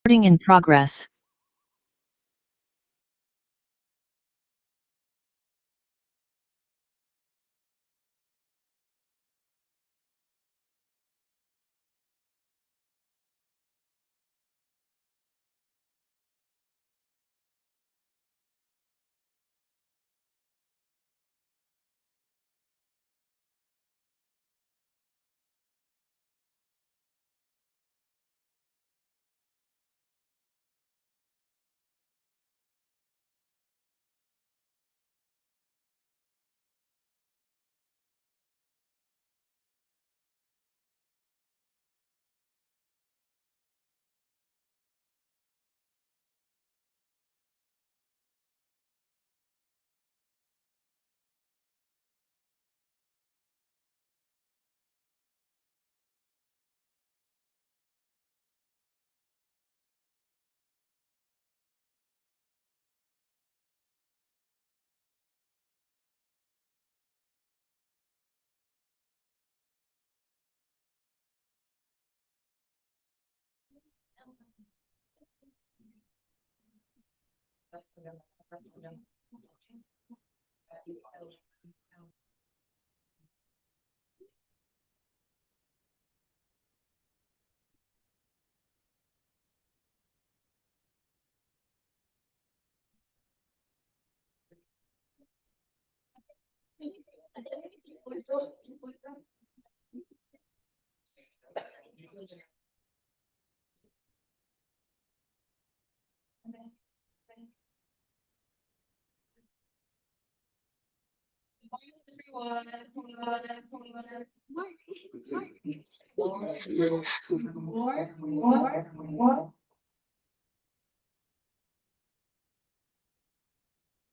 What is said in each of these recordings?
Recording in progress.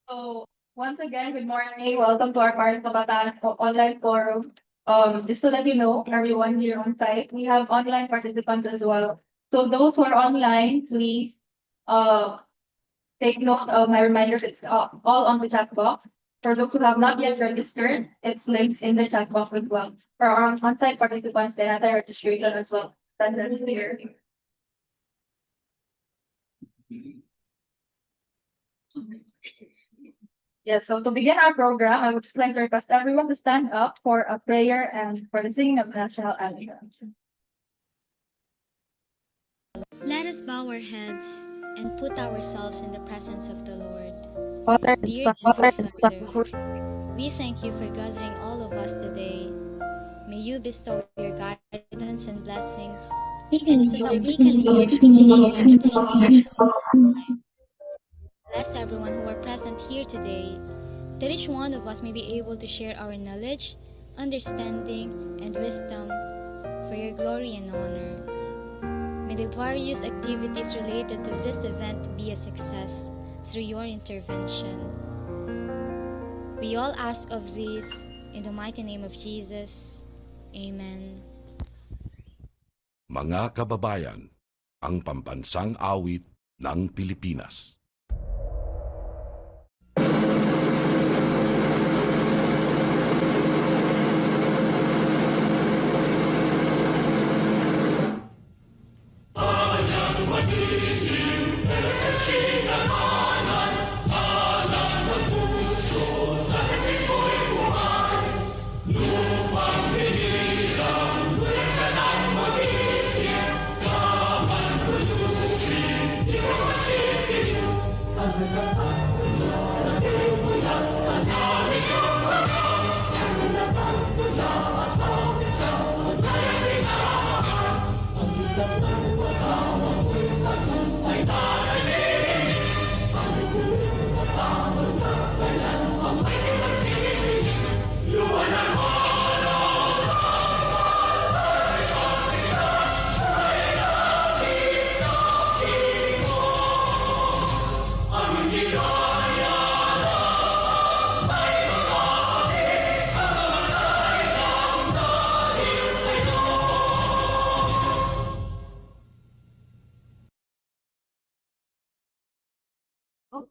So once again, good morning. Welcome to our Parang Kabataan online forum. Just to let you know, everyone here on site, we have online participants as well. So those who are online, please uh, take note of my reminders. It's all on the chat box. For those who have not yet registered, it's linked in the chat box as well. For our on-site participants, they have their registration as well. That's it here. Yes, so to begin our program, I would just like to request everyone to stand up for a prayer and for the singing of the national anthem. Let us bow our heads and put ourselves in the presence of the Lord. Father and Dear Son, Father, we thank you for gathering all of us today. May you bestow your guidance and blessings so that we can live and share bless everyone who are present here today, that each one of us may be able to share our knowledge, understanding, and wisdom for your glory and honor. May the various activities related to this event be a success through your intervention. We all ask of this in the mighty name of Jesus. Amen. Mga kababayan, ang pambansang awit ng Pilipinas.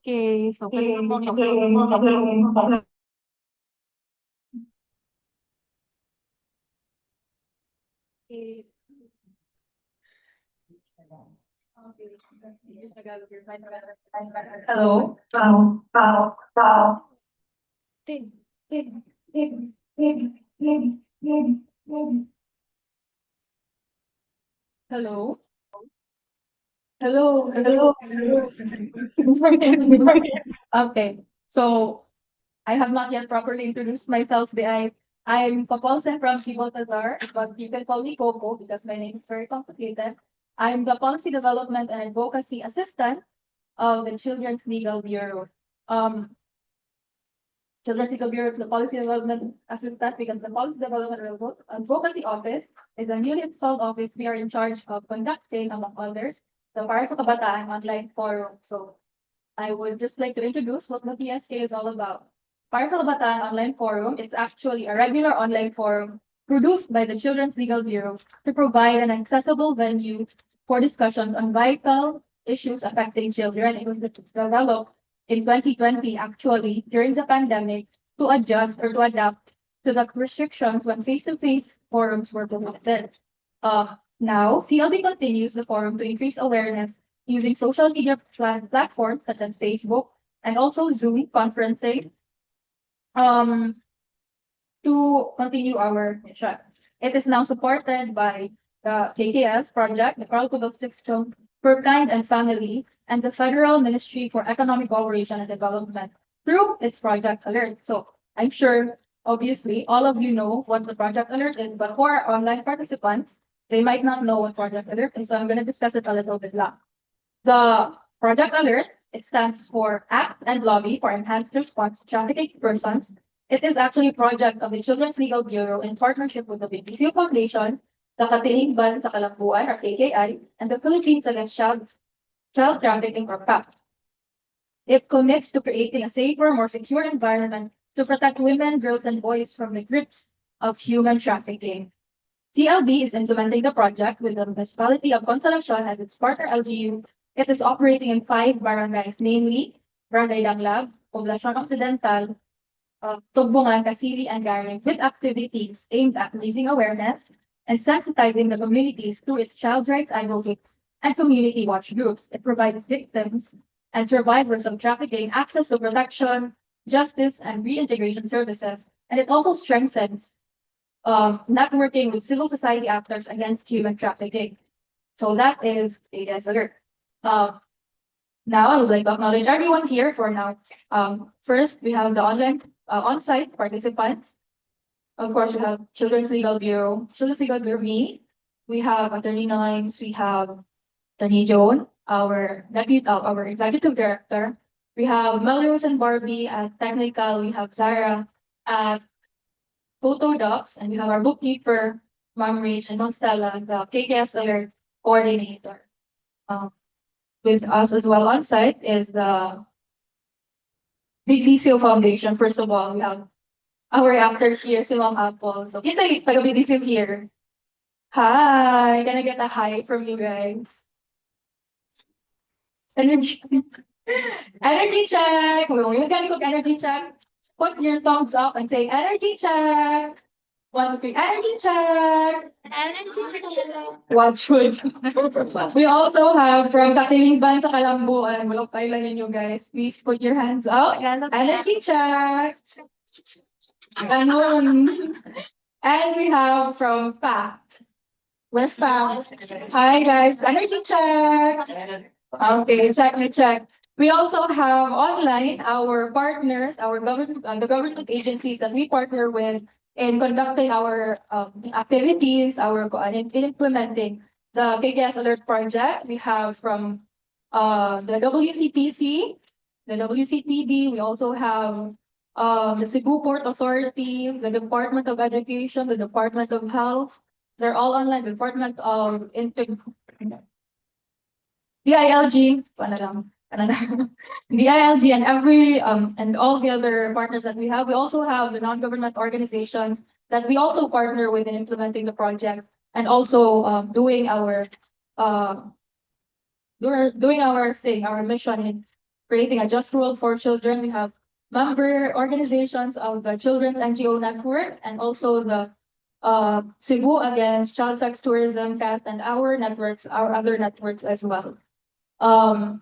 Okay, so Hello. Ting, ting, ting, ting, ting, ting, ting. Hello. Hello. Hello. Okay. So I have not yet properly introduced myself. I'm Papalsen from Cibol Tazar, but you can call me Coco because my name is very complicated. I'm the Policy Development and Advocacy Assistant of the Children's Legal Bureau. Um, Children's Legal Bureau is the Policy Development Assistant because the Policy Development and Advocacy Office is a newly installed office. We are in charge of conducting, among others, the Para sa Kabataan online forum. So I would just like to introduce what the PSK is all about. Para sa Kabataan Online Forum, it's actually a regular online forum produced by the Children's Legal Bureau to provide an accessible venue for discussions on vital issues affecting children. It was developed in 2020, actually, during the pandemic, to adjust or to adapt to the restrictions when face-to-face forums were prohibited. Now, CLB continues the forum to increase awareness using social media platforms such as Facebook and also Zoom conferencing um, to continue our mission. It is now supported by the KKS project, the Carl Kubel Stiftung for Kind and Family, and the Federal Ministry for Economic Cooperation and Development through its Project Alert. So I'm sure, obviously, all of you know what the Project Alert is, but for our online participants, they might not know what Project Alert is, so I'm going to discuss it a little bit long. The Project Alert, it stands for Act and Lobby for Enhanced Response to Trafficking Persons. It is actually a project of the Children's Legal Bureau in partnership with the BPCO Foundation, the Katilingban sa Kalambuan, or KKI, and the Philippines Against Child Trafficking, or PAP. It commits to creating a safer, more secure environment to protect women, girls, and boys from the grips of human trafficking. CLB is implementing the project with the municipality of Consolacion as its partner LGU. It is operating in 5 barangays, namely Barangay Danglab, Poblacion Occidental, Tugbungan, Kasili, and Garing, with activities aimed at raising awareness and sensitizing the communities through its child rights advocates and community watch groups. It provides victims and survivors of trafficking access to protection, justice, and reintegration services. And it also strengthens networking with civil society actors against human trafficking. So that is ADS Alert. Now I would like to acknowledge everyone here for now. First, we have the on-site participants. Of course, we have Children's Legal Bureau, me. We have Attorney Nimes, we have Attorney Joan, our our executive director. We have Melrose and Barbie at Technical. We have Zara at Photo Docs, and we have our bookkeeper, Ma'am Rach, and Ma'am Stella, the KKS Alert coordinator. With us as well on site is the BDCO Foundation. First of all, we have our actor here, si Ma'am Apple. So, kinsa taga BDCO here? Hi! Can I get a hi from you guys? Energy. Energy check! We're gonna cook energy check. Put your thumbs up and say energy check. 1, 2, 3, energy check. Watch wood. We also have from Katilingban sa Kalambuan. Walang kailan ninyo guys. Please put your hands up. Energy check. Ganon. And we have from FACT. Where's FACT? Hi guys. Energy check. Okay, check. We also have online our partners, our government, the government agencies that we partner with in conducting our activities, in implementing the KKS Alert project. We have from the WCPC, the WCPD. We also have the Cebu Port Authority, the Department of Education, the Department of Health. They're all online. The Department of DILG, DILG, and every and all the other partners that we have. We also have the non-government organizations that we also partner with in implementing the project, and also doing our thing, our mission in creating a just world for children. We have member organizations of the Children's NGO Network and also the Cebu Against Child Sex Tourism Cast and our other networks as well. Um,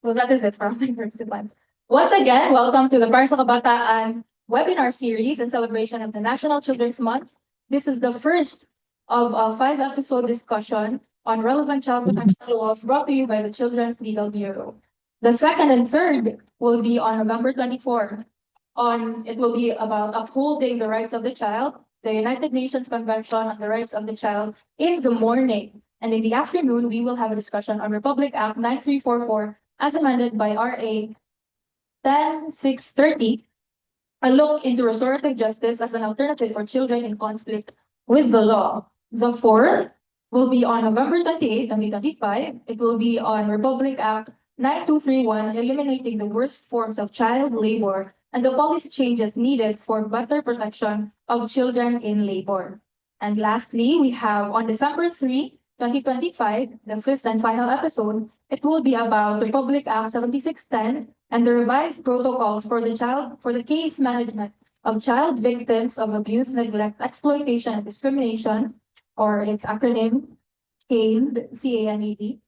so that is it from my participants. Once again, welcome to the Para sa Kabataan webinar series in celebration of the National Children's Month. This is the first of a 5-episode discussion on relevant child protection laws brought to you by the Children's Legal Bureau. The second and third will be on November 24. It will be about upholding the rights of the child, the United Nations Convention on the Rights of the Child in the morning. And in the afternoon, we will have a discussion on Republic Act 9344 as amended by RA 10630, a look into restorative justice as an alternative for children in conflict with the law. The fourth will be on November 28, 2025. It will be on Republic Act 9231, eliminating the worst forms of child labor and the policy changes needed for better protection of children in labor. And lastly, we have on December 3, 2025, the fifth and final episode. It will be about Republic Act 7610 and the revised protocols for the case management of child victims of abuse, neglect, exploitation, and discrimination, or its acronym CANED, C-A-N-E-D,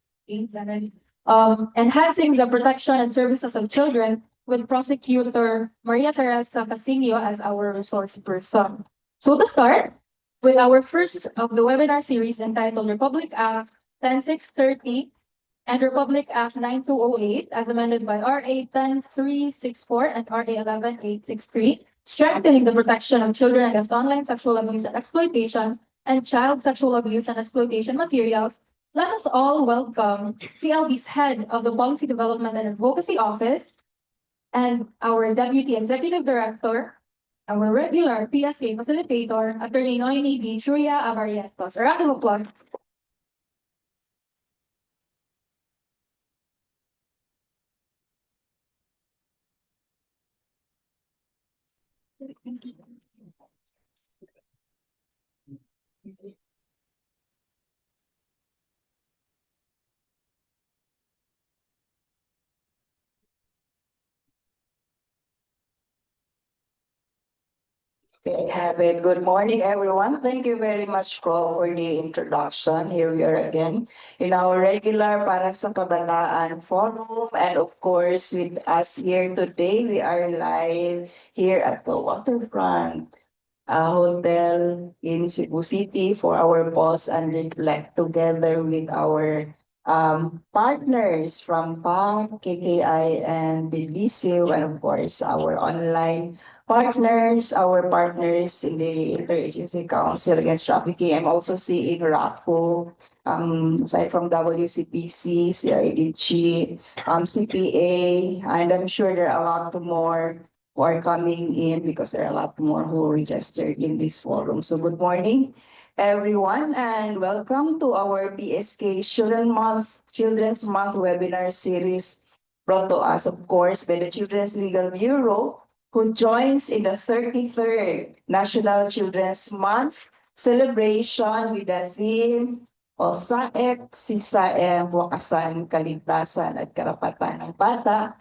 enhancing the protection and services of children with prosecutor Maria Teresa Casino as our resource person. So to start, with our first of the webinar series entitled Republic Act 10630 and Republic Act 9208 as amended by RA 10364 and RA 11863, strengthening the protection of children against online sexual abuse and exploitation and child sexual abuse and exploitation materials, let us all welcome CLD's head of the Policy Development and Advocacy Office and our Deputy Executive Director, our regular PSA facilitator, Attorney Noemi V. Churia Avarientos. A round of applause. Okay, have it. Good morning, everyone. Thank you very much, Ko, for the introduction. Here we are again in our regular Para sa Kabataan forum. And of course, with us here today, we are live here at the Waterfront Hotel in Cebu City for our pause and reflect together with our partners from PAC, KKI, and Belicio, and of course, our online partners, our partners in the Interagency Council Against Trafficking. I'm also seeing RACO, aside from WCPC, CIDG, CPA, and I'm sure there are a lot more who are coming in because there are a lot more who registered in this forum. So good morning, everyone, and welcome to our PSK Children's Month webinar series brought to us, of course, by the Children's Legal Bureau, who joins in the 33rd National Children's Month celebration with the theme OSAEC, Sisaem, Wakasan, Kaligtasan at Karapatan ng Bata,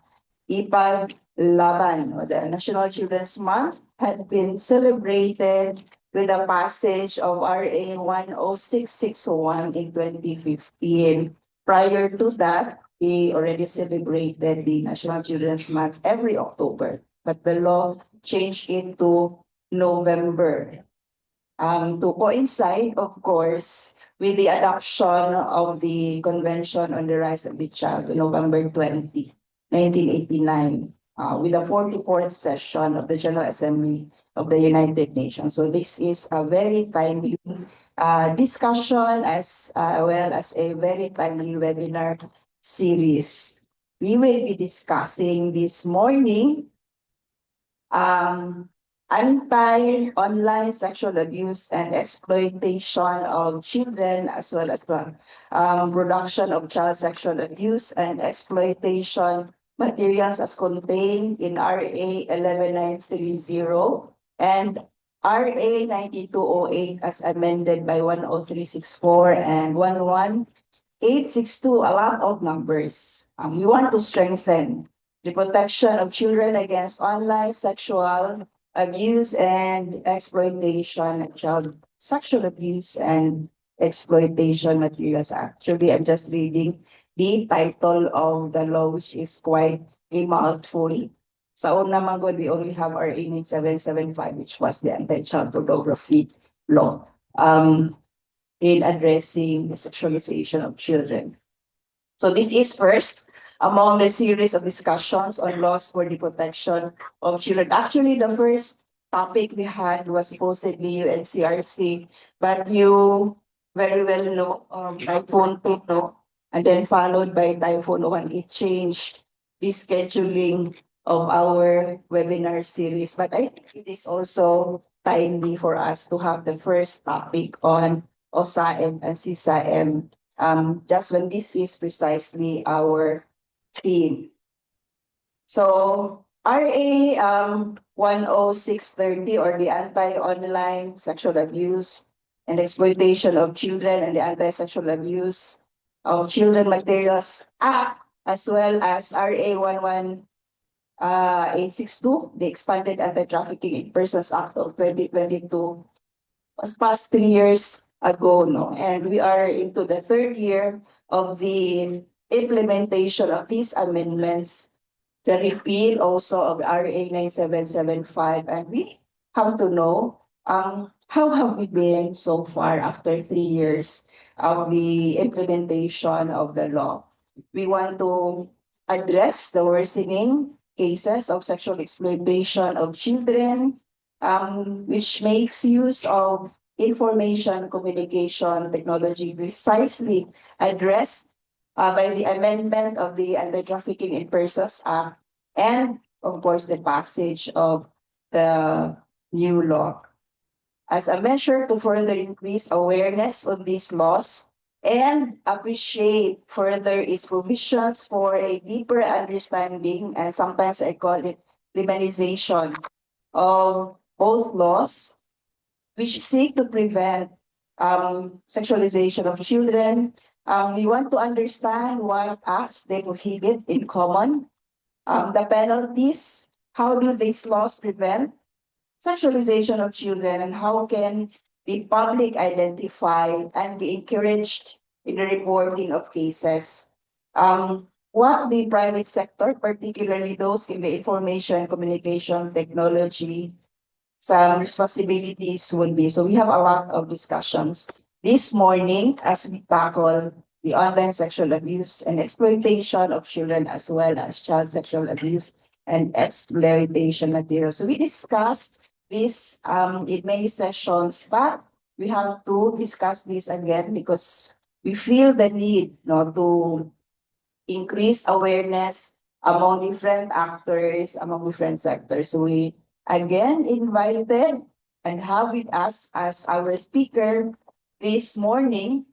Ipaglaban. The National Children's Month had been celebrated with the passage of RA 10661 in 2015. Prior to that, we already celebrated the National Children's Month every October, but the law changed it to November. To coincide, of course, with the adoption of the Convention on the Rights of the Child on November 20, 1989, with the 44th session of the General Assembly of the United Nations. So this is a very timely discussion as well as a very timely webinar series. We will be discussing this morning anti-online sexual abuse and exploitation of children, as well as the production of child sexual abuse and exploitation materials as contained in RA 11930 and RA 9208 as amended by 10364 and 11862, a lot of numbers. We want to strengthen the protection of children against online sexual abuse and exploitation, child sexual abuse and Exploitation Materials Act. Actually, I'm just reading the title of the law, which is quite a mouthful. Sa una naman good, we only have our 9775, which was the anti-child pornography law, in addressing the sexualization of children. So this is first among the series of discussions on laws for the protection of children. Actually, the first topic we had was supposedly UNCRC, but you very well know, Typhoon 2, no? And then followed by Typhoon 1, it changed the scheduling of our webinar series. But I think it is also timely for us to have the first topic on OSAM and CSAM, just when this is precisely our theme. So RA 10630, or the Anti-Online Sexual Abuse and Exploitation of Children and the Anti-Sexual Abuse of Children Materials Act, as well as RA 11862, the Expanded Anti-Trafficking in Persons Act of 2022, was passed 3 years ago, no? And we are into the third year of the implementation of these amendments, the repeal also of RA 9775, and we have to know, how have we been so far after 3 years of the implementation of the law? We want to address the worsening cases of sexual exploitation of children, which makes use of information communication technology precisely addressed by the amendment of the Anti-Trafficking in Persons Act, and of course the passage of the new law. As a measure to further increase awareness on these laws and appreciate further its provisions for a deeper understanding, and sometimes I call it limanization of both laws, which seek to prevent sexualization of children. We want to understand what acts they prohibit in common, the penalties, how do these laws prevent sexualization of children, and how can the public identify and be encouraged in the reporting of cases. What the private sector, particularly those in the information communication technology, some responsibilities would be. So we have a lot of discussions this morning as we tackle the online sexual abuse and exploitation of children, as well as child sexual abuse and exploitation materials. So we discussed this in many sessions, but we have to discuss this again because we feel the need, to increase awareness among different actors, among different sectors. So we again invited and have with us as our speaker this morning,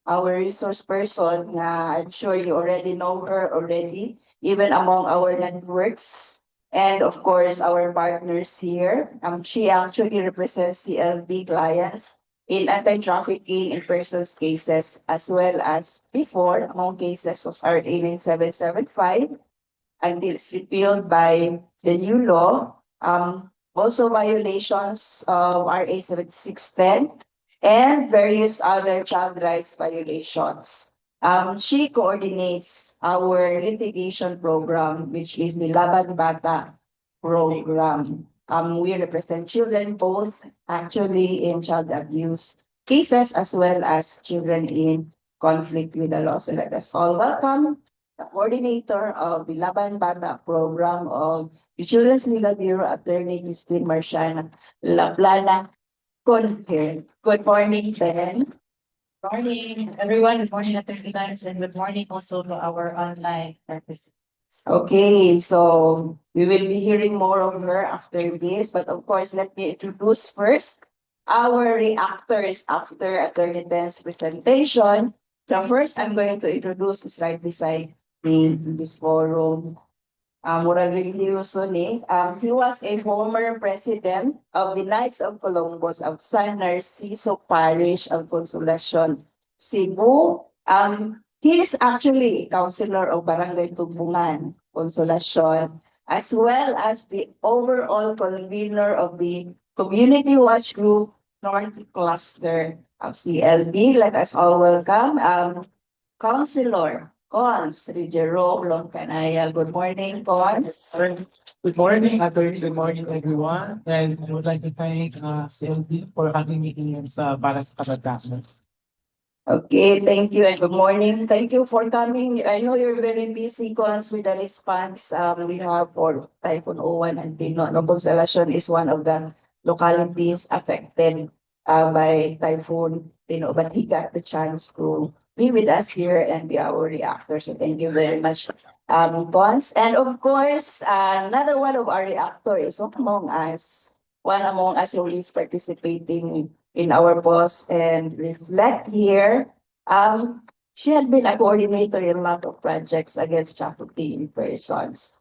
our resource person, I'm sure you already know her already, even among our networks, and of course our partners here. She actually represents CLB clients in anti-trafficking in persons cases, as well as before, among cases was RA 9775, until it's repealed by the new law. Also violations of RA 7610 and various other child rights violations. She coordinates our litigation program, which is the Laban Bata program. We represent children both actually in child abuse cases, as well as children in conflict with the law. So let us all welcome the coordinator of the Laban Bata program of the Children's Legal Bureau, Attorney Christine Marciana Laplana. Good morning, then. Good morning, everyone. Good morning, Attorney Lance, and good morning also to our online participants. Okay, so we will be hearing more of her after this, but of course, let me introduce first our reactors after Attorney Ten's presentation. The first I'm going to introduce is right beside me in this forum. Moral Religioso ni. He was a former president of the Knights of Columbus of San Narciso Parish of Consolacion, Cebu. He is actually a councilor of Barangay Tugbungan, Consolacion, as well as the overall convener of the Community Watch Group North Cluster of CLB. Let us all welcome Councilor Cons Jerome Longcanaya. Good morning, Cons. Good morning, Attorney. Good morning, everyone. And I would like to thank CLD for having me here para sa kabataan. Okay, thank you and good morning. Thank you for coming. I know you're very busy, Cons, with the response we have for Typhoon O1 and Tino. No, Consolacion is one of the localities affected by Typhoon Tino, but he got the chance to be with us here and be our reactor. So thank you very much, Cons. And of course, another one of our reactor is among us. One among us who is participating in our post and reflect here. She had been a coordinator in a lot of projects against trafficking persons.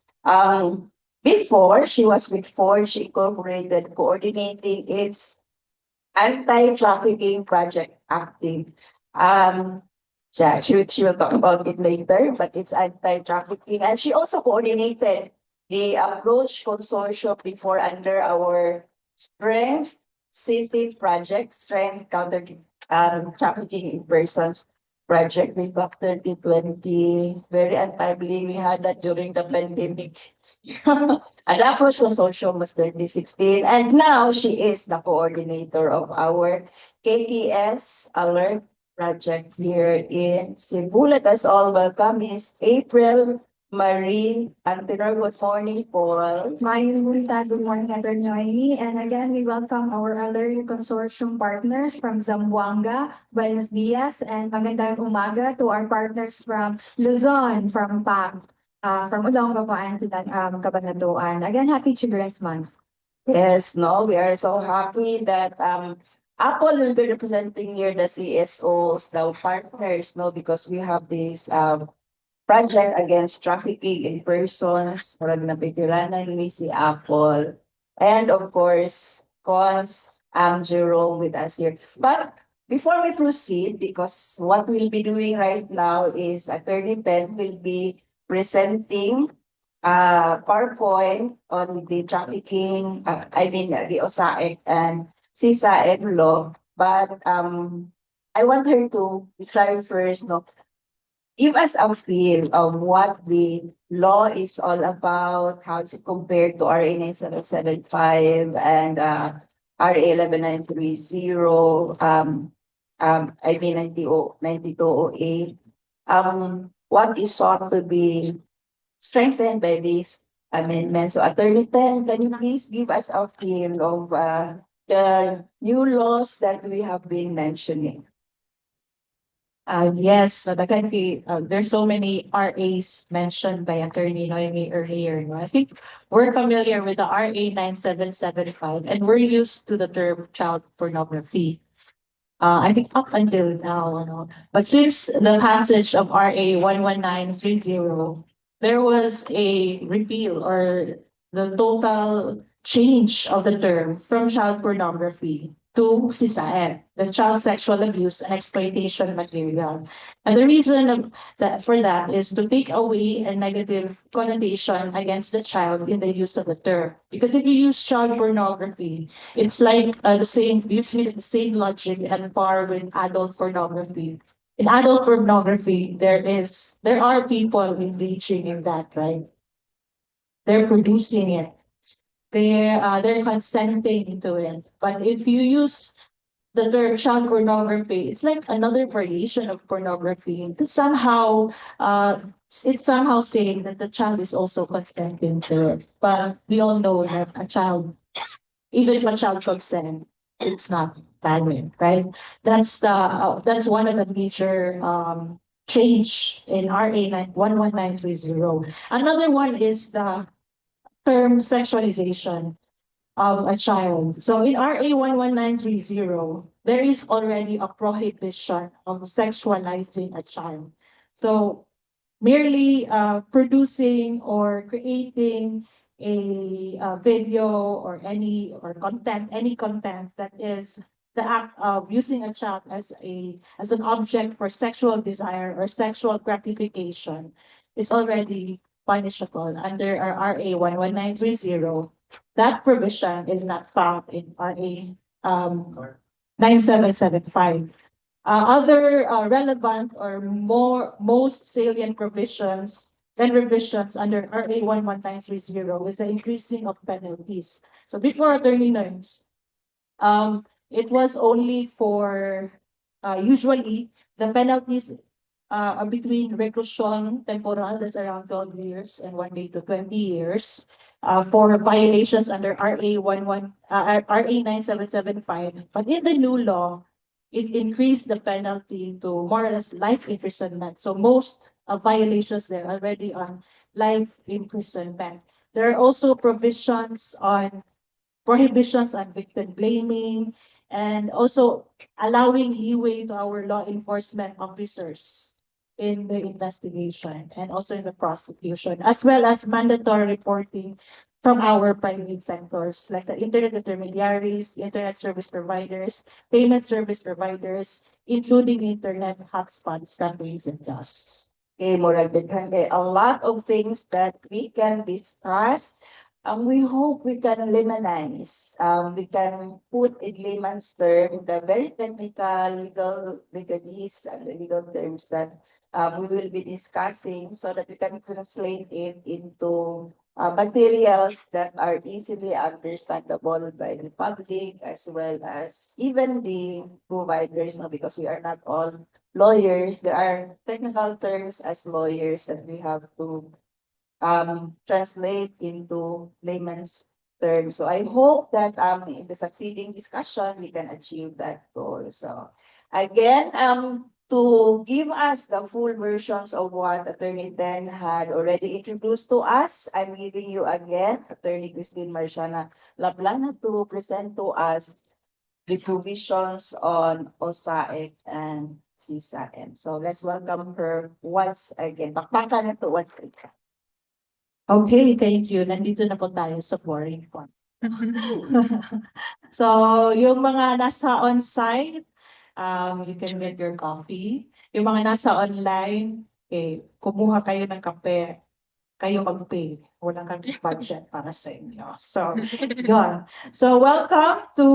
Before she was with Forge Incorporated, coordinating its anti-trafficking project acting. Yeah, she will talk about it later, but it's anti-trafficking. And she also coordinated the approach consortium before under our Strength City project, Strength Counter Trafficking in Persons project way back 2020. Very untimely. We had that during the pandemic. And that approach consortium was 2016. And now she is the coordinator of our KTS Alert project here in Cebu. Let us all welcome Miss April Marie Antenor. Good morning, Paul. Good morning, Attorney. And again, we welcome our other consortium partners from Zamboanga, Buenos Dias, and magandang umaga to our partners from Luzon, from PAC, from Olongapo and Cabanatuan. Again, happy Children's Month. Yes, no, we are so happy that Apple will be representing here the CSOs, the partners, no, because we have this project against trafficking in persons, murag napitiranan ni si Apple, and of course, Cons, Jerome with us here. But before we proceed, because what we'll be doing right now is Attorney Ted will be presenting PowerPoint on the trafficking, the OSAEC and CSAEC law. But I want her to describe first, no, give us a feel of what the law is all about, how it's compared to RA 9775 and RA 11930, 9208. What is sought to be strengthened by these amendments. So, Attorney Ten, can you please give us a feel of the new laws that we have been mentioning? Yes, so there's so many RAs mentioned by Attorney Noemi earlier. No? I think we're familiar with the RA 9775 and we're used to the term child pornography. I think up until now, no? But since the passage of RA 11930, there was a repeal or the total change of the term from child pornography to CSAEP, the child sexual abuse and exploitation material. And the reason for that is to take away a negative connotation against the child in the use of the term. Because if you use child pornography, it's like using the same logic and par with adult pornography. In adult pornography, there are people engaging in that, right? They're producing it. They're consenting to it. But if you use the term child pornography, it's like another variation of pornography. It's somehow saying that the child is also consenting to it. But we all know that even if a child consents, it's not valid, right? That's one of the major change in RA 11930. Another one is the term sexualization of a child. So in RA 11930, there is already a prohibition of sexualizing a child. So merely producing or creating a video or any content that is the act of using a child as an object for sexual desire or sexual gratification is already punishable under our RA 11930. That provision is not found in RA 9775. Other relevant or most salient provisions and revisions under RA 11930 is the increasing of penalties. So before attorney norms, it was only for usually the penalties between reclusion temporal, that's around 12 years and 1 day to 20 years, for violations under RA 9775. But in the new law, it increased the penalty to more or less life imprisonment. So most violations there are already on life imprisonment. There are also provisions on prohibitions on victim blaming, and also allowing leeway to our law enforcement officers in the investigation and also in the prosecution, as well as mandatory reporting from our private sectors like the internet intermediaries, internet service providers, payment service providers, including internet hotspots, cafes, and kiosks. Okay, murag daghan kay a lot of things that we can discuss. We hope we can limanize. We can put in layman's term the very technical legalese and the legal terms that we will be discussing so that we can translate it into materials that are easily understandable by the public as well as even the providers, no, because we are not all lawyers. There are technical terms as lawyers that we have to translate into layman's terms. So I hope that in the succeeding discussion we can achieve that goal. So again, to give us the full versions of what Attorney Den had already introduced to us, I'm giving you again Attorney Christine Marciana Laplana to present to us the provisions on OSAEC and CSAM. So let's welcome her once again. Bakbakan na to once again. Okay, thank you. Nandito na po tayo sa boring part. So, yung mga nasa on-site, you can get your coffee. Yung mga nasa online, kumuha kayo ng kape, kayo mag-pay. Walang kang budget para sa inyo. So, yun. So, welcome to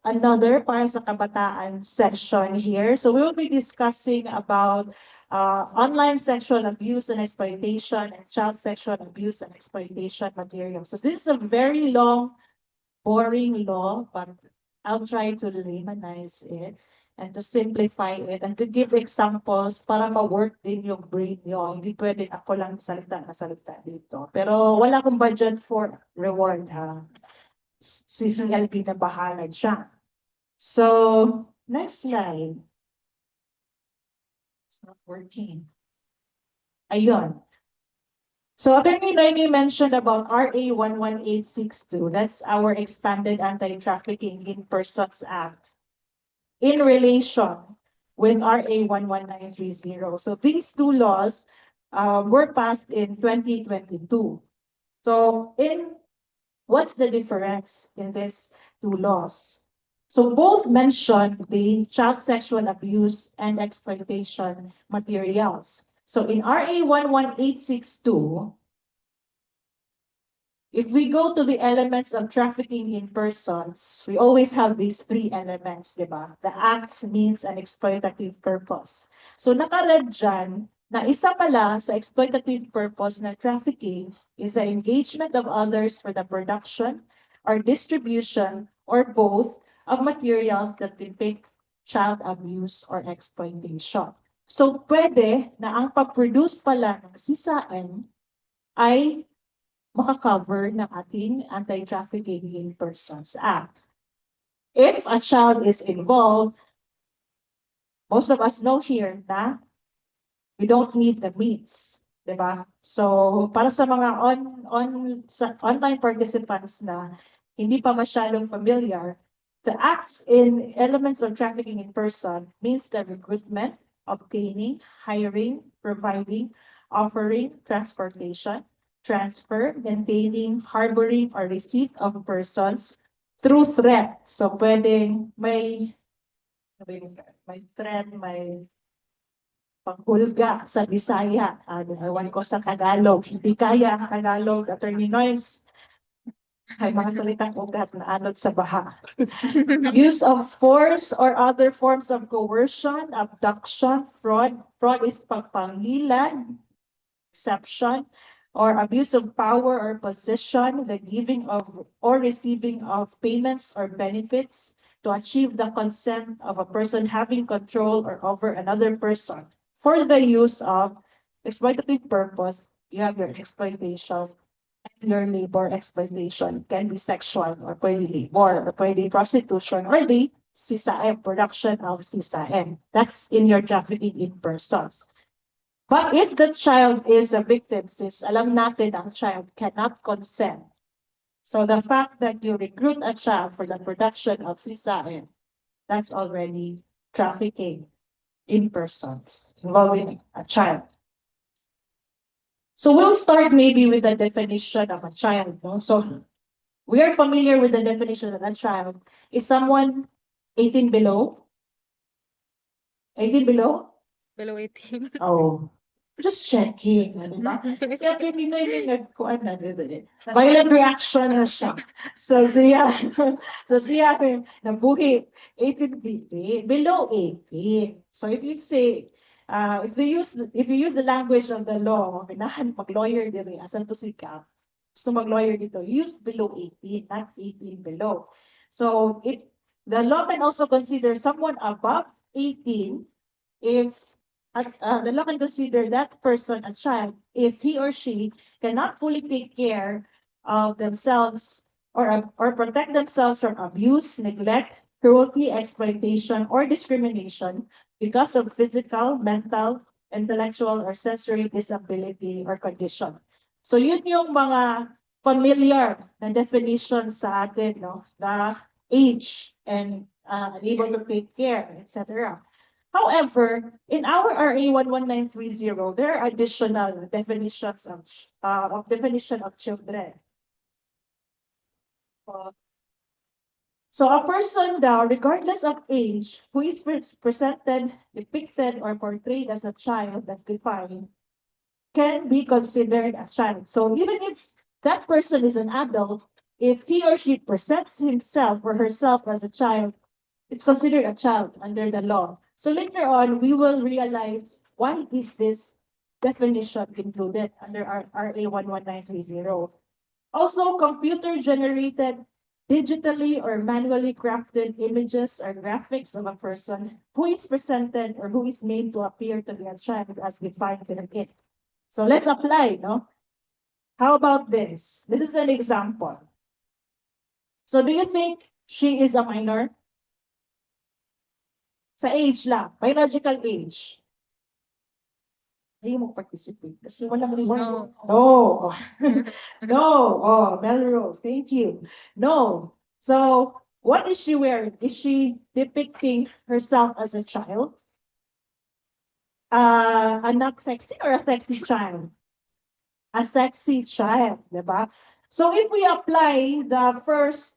another para sa kabataan section here. So, we will be discussing about online sexual abuse and exploitation and child sexual abuse and exploitation materials. So, this is a very long, boring law, but I'll try to laymanize it and to simplify it and to give examples para ma-work din yung brain nyo. Hindi pwede ako lang salita dito. Pero wala akong budget for reward, ha. Si CLP na bahala siya. So, next slide. It's not working. Ayun. So, Attorney Noemi mentioned about RA 11862. That's our expanded Anti-Trafficking in Persons Act in relation with RA 11930. So these two laws were passed in 2022. So what's the difference in these two laws? So both mention the child sexual abuse and exploitation materials. So in RA 11862, if we go to the elements of trafficking in persons, we always have these three elements, diba? The acts, means, and exploitative purpose. So nakalad dyan na isa pala sa exploitative purpose na trafficking is the engagement of others for the production or distribution or both of materials that depict child abuse or exploitation. So pwede na ang pag-produce pala ng CSAM ay makakover ng ating Anti-Trafficking in Persons Act. If a child is involved, most of us know here na we don't need the means, diba? So, para sa mga online participants na hindi pa masyadong familiar, the acts in elements of trafficking in person means the recruitment, obtaining, hiring, providing, offering, transportation, transfer, maintaining, harboring, or receipt of persons through threat. So, pwedeng may threat, may panghulga sa Bisaya. Ewan ko sa Tagalog. Hindi kaya ang Tagalog, Attorney Noyes. Ay, mga salitang ugat na anod sa baha. Use of force or other forms of coercion, abduction, fraud. Fraud is pagpangilan, exception, or abuse of power or position, the giving of or receiving of payments or benefits to achieve the consent of a person having control or over another person for the use of exploitative purpose. You have your exploitation and your labor exploitation. It can be sexual or pwede labor or pwede prostitution or the CSAM, production of CSAM. That's in your trafficking in persons. But if the child is a victim, sis, alam natin ang child cannot consent. So the fact that you recruit a child for the production of CSAM, that's already trafficking in persons involving a child. So we'll start maybe with the definition of a child. No? So we are familiar with the definition of a child. Is someone 18 below? 18 below? Below 18. Oh, just checking. Ano ba? Kasi ako hindi na yung nagkuhan na. Violent reaction na siya. So siya, nabuhi, 18 BP, below 18. So if you say, if you use the language of the law, kinahan mag-lawyer din, asan to si Cap? So mag-lawyer dito, use below 18, not 18 below. So the law can also consider someone above 18 if the law can consider that person a child if he or she cannot fully take care of themselves or protect themselves from abuse, neglect, cruelty, exploitation, or discrimination because of physical, mental, intellectual, or sensory disability or condition. So yun yung mga familiar na definition sa atin, no? The age and able to take care, etc. However, in our RA 11930, there are additional definitions of definition of children. So a person now, regardless of age, who is presented, depicted, or portrayed as a child as defined, can be considered a child. So even if that person is an adult, if he or she presents himself or herself as a child, it's considered a child under the law. So later on, we will realize why is this definition included under our RA 11930. Also, computer-generated, digitally or manually crafted images or graphics of a person who is presented or who is made to appear to be a child as defined in it. So let's apply, no? How about this? This is an example. So do you think she is a minor? Sa age lang, biological age. Ayaw mo participate kasi walang reward. No. No. No. Oh, Melrose, thank you. No. So, what is she wearing? Is she depicting herself as a child? A not sexy or a sexy child? A sexy child, diba? So, if we apply the first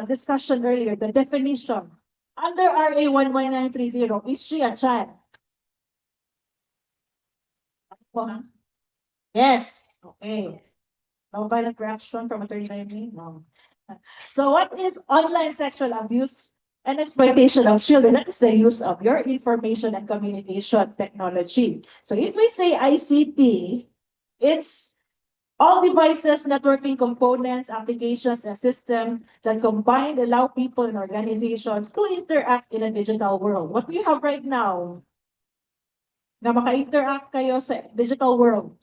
discussion earlier, the definition, under RA 11930, is she a child? Yes. Okay. No violent reaction from attorney Naomi? No. So what is online sexual abuse and exploitation of children? That is the use of your information and communication technology. So if we say ICT, it's all devices, networking components, applications, and systems that combined allow people and organizations to interact in a digital world. What we have right now, na maka-interact kayo sa digital world.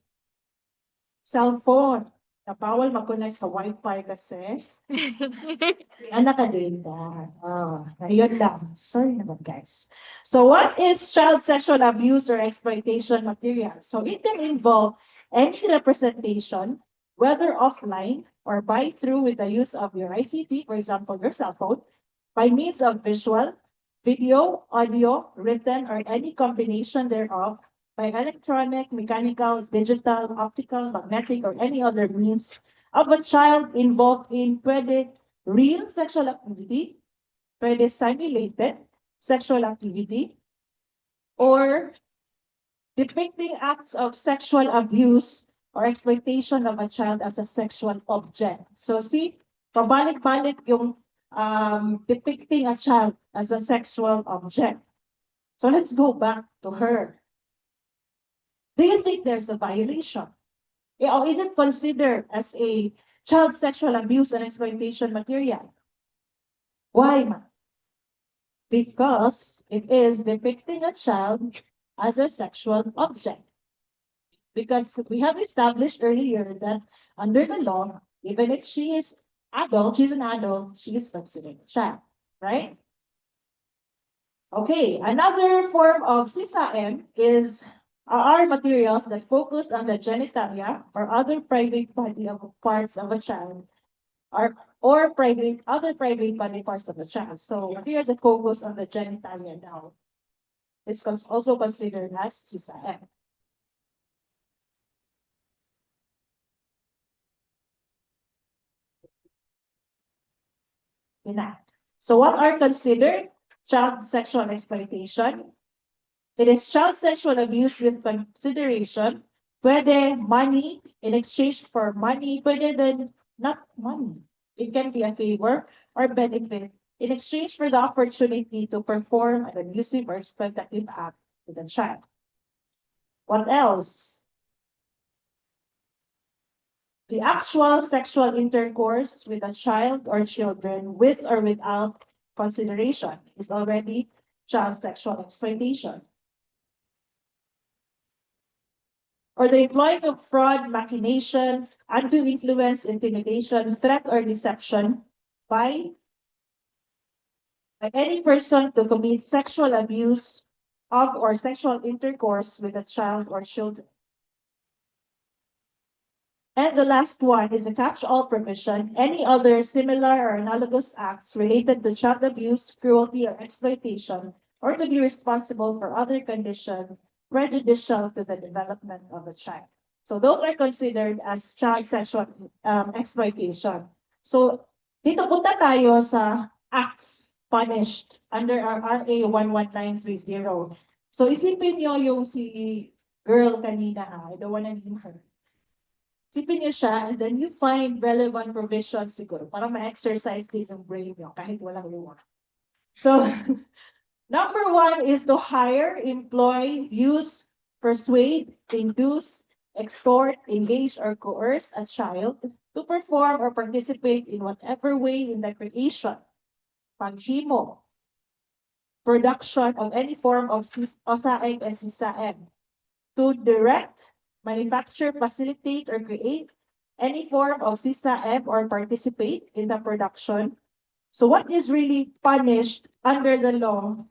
Cellphone. Na bawal mag-connect sa Wi-Fi kasi. Anak ka data. Ayun lang. Sorry naman, guys. So what is child sexual abuse or exploitation material? So it can involve any representation, whether offline or by through with the use of your ICT, for example, your cell phone, by means of visual, video, audio, written, or any combination thereof, by electronic, mechanical, digital, optical, magnetic, or any other means of a child involved in pwede real sexual activity, pwede simulated sexual activity, or depicting acts of sexual abuse or exploitation of a child as a sexual object. So see, pabalik-balik yung depicting a child as a sexual object. So let's go back to her. Do you think there's a violation? Or is it considered as a child sexual abuse and exploitation material? Why, ma'am? Because it is depicting a child as a sexual object. Because we have established earlier that under the law, even if she is adult, she's an adult, she is considered a child, right? Okay, another form of CSAM are materials that focus on the genitalia or other private body of parts of a child or other private body parts of a child. So here's a focus on the genitalia now. It's also considered as CSAM. So what are considered child sexual exploitation? It is child sexual abuse with consideration, pwede money in exchange for money, pwede then not money. It can be a favor or benefit in exchange for the opportunity to perform an abusive or exploitative act with a child. What else? The actual sexual intercourse with a child or children with or without consideration is already child sexual exploitation. Or the employing of fraud, machination, undue influence, intimidation, threat, or deception by any person to commit sexual abuse of or sexual intercourse with a child or children. And the last one is a catch-all provision. Any other similar or analogous acts related to child abuse, cruelty, or exploitation, or to be responsible for other conditions prejudicial to the development of the child. So those are considered as child sexual exploitation. So dito punta tayo sa acts punished under our RA 11930. So isipin nyo yung si girl kanina, I don't wanna name her. Isipin niyo siya, and then you find relevant provisions siguro para ma-exercise din yung brain nyo kahit walang luwa. So, number one is to hire, employ, use, persuade, induce, extort, engage, or coerce a child to perform or participate in whatever way in the creation, paghimo, production of any form of OSAM and CSAM, to direct, manufacture, facilitate, or create any form of CSAM or participate in the production. So what is really punished under the law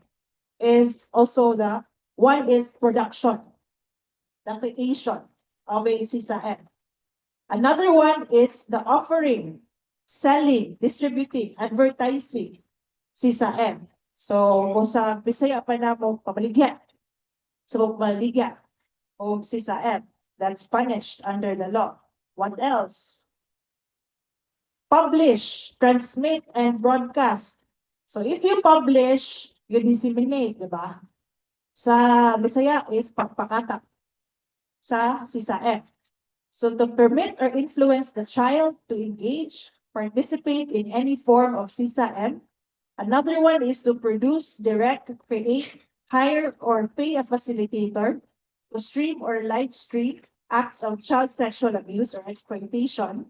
is also one is production, the creation of a CSAM. Another one is the offering, selling, distributing, advertising CSAM. So kung sa Bisaya pa na mo pabaligyan, so maligyan o CSAM. That's punished under the law. What else? Publish, transmit, and broadcast. So if you publish, you disseminate, di ba? Sa Bisaya is pagpakatak sa CSAM. So to permit or influence the child to engage, participate in any form of CSAM. Another one is to produce, direct, create, hire, or pay a facilitator to stream or live stream acts of child sexual abuse or exploitation.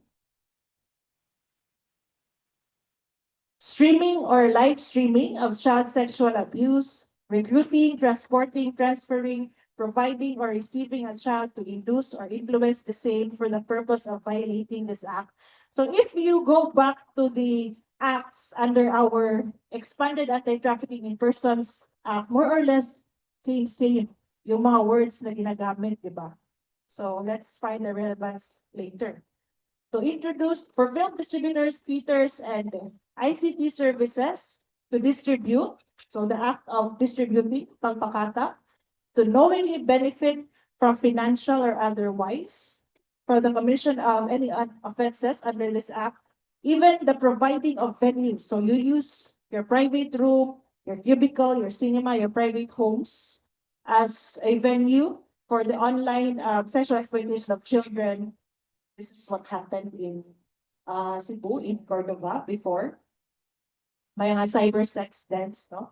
Streaming or live streaming of child sexual abuse, recruiting, transporting, transferring, providing, or receiving a child to induce or influence the same for the purpose of violating this act. So if you go back to the acts under our expanded anti-trafficking in persons act, more or less same yung mga words na ginagamit, di ba? So let's find the relevance later. To introduce for film distributors, theaters, and ICT services to distribute, so the act of distributing, pagpakata, to knowingly benefit from financial or otherwise, for the commission of any offenses under this act, even the providing of venues. So you use your private room, your cubicle, your cinema, your private homes as a venue for the online sexual exploitation of children. This is what happened in Cebu, in Cordova before. May mga cyber sex dens, no?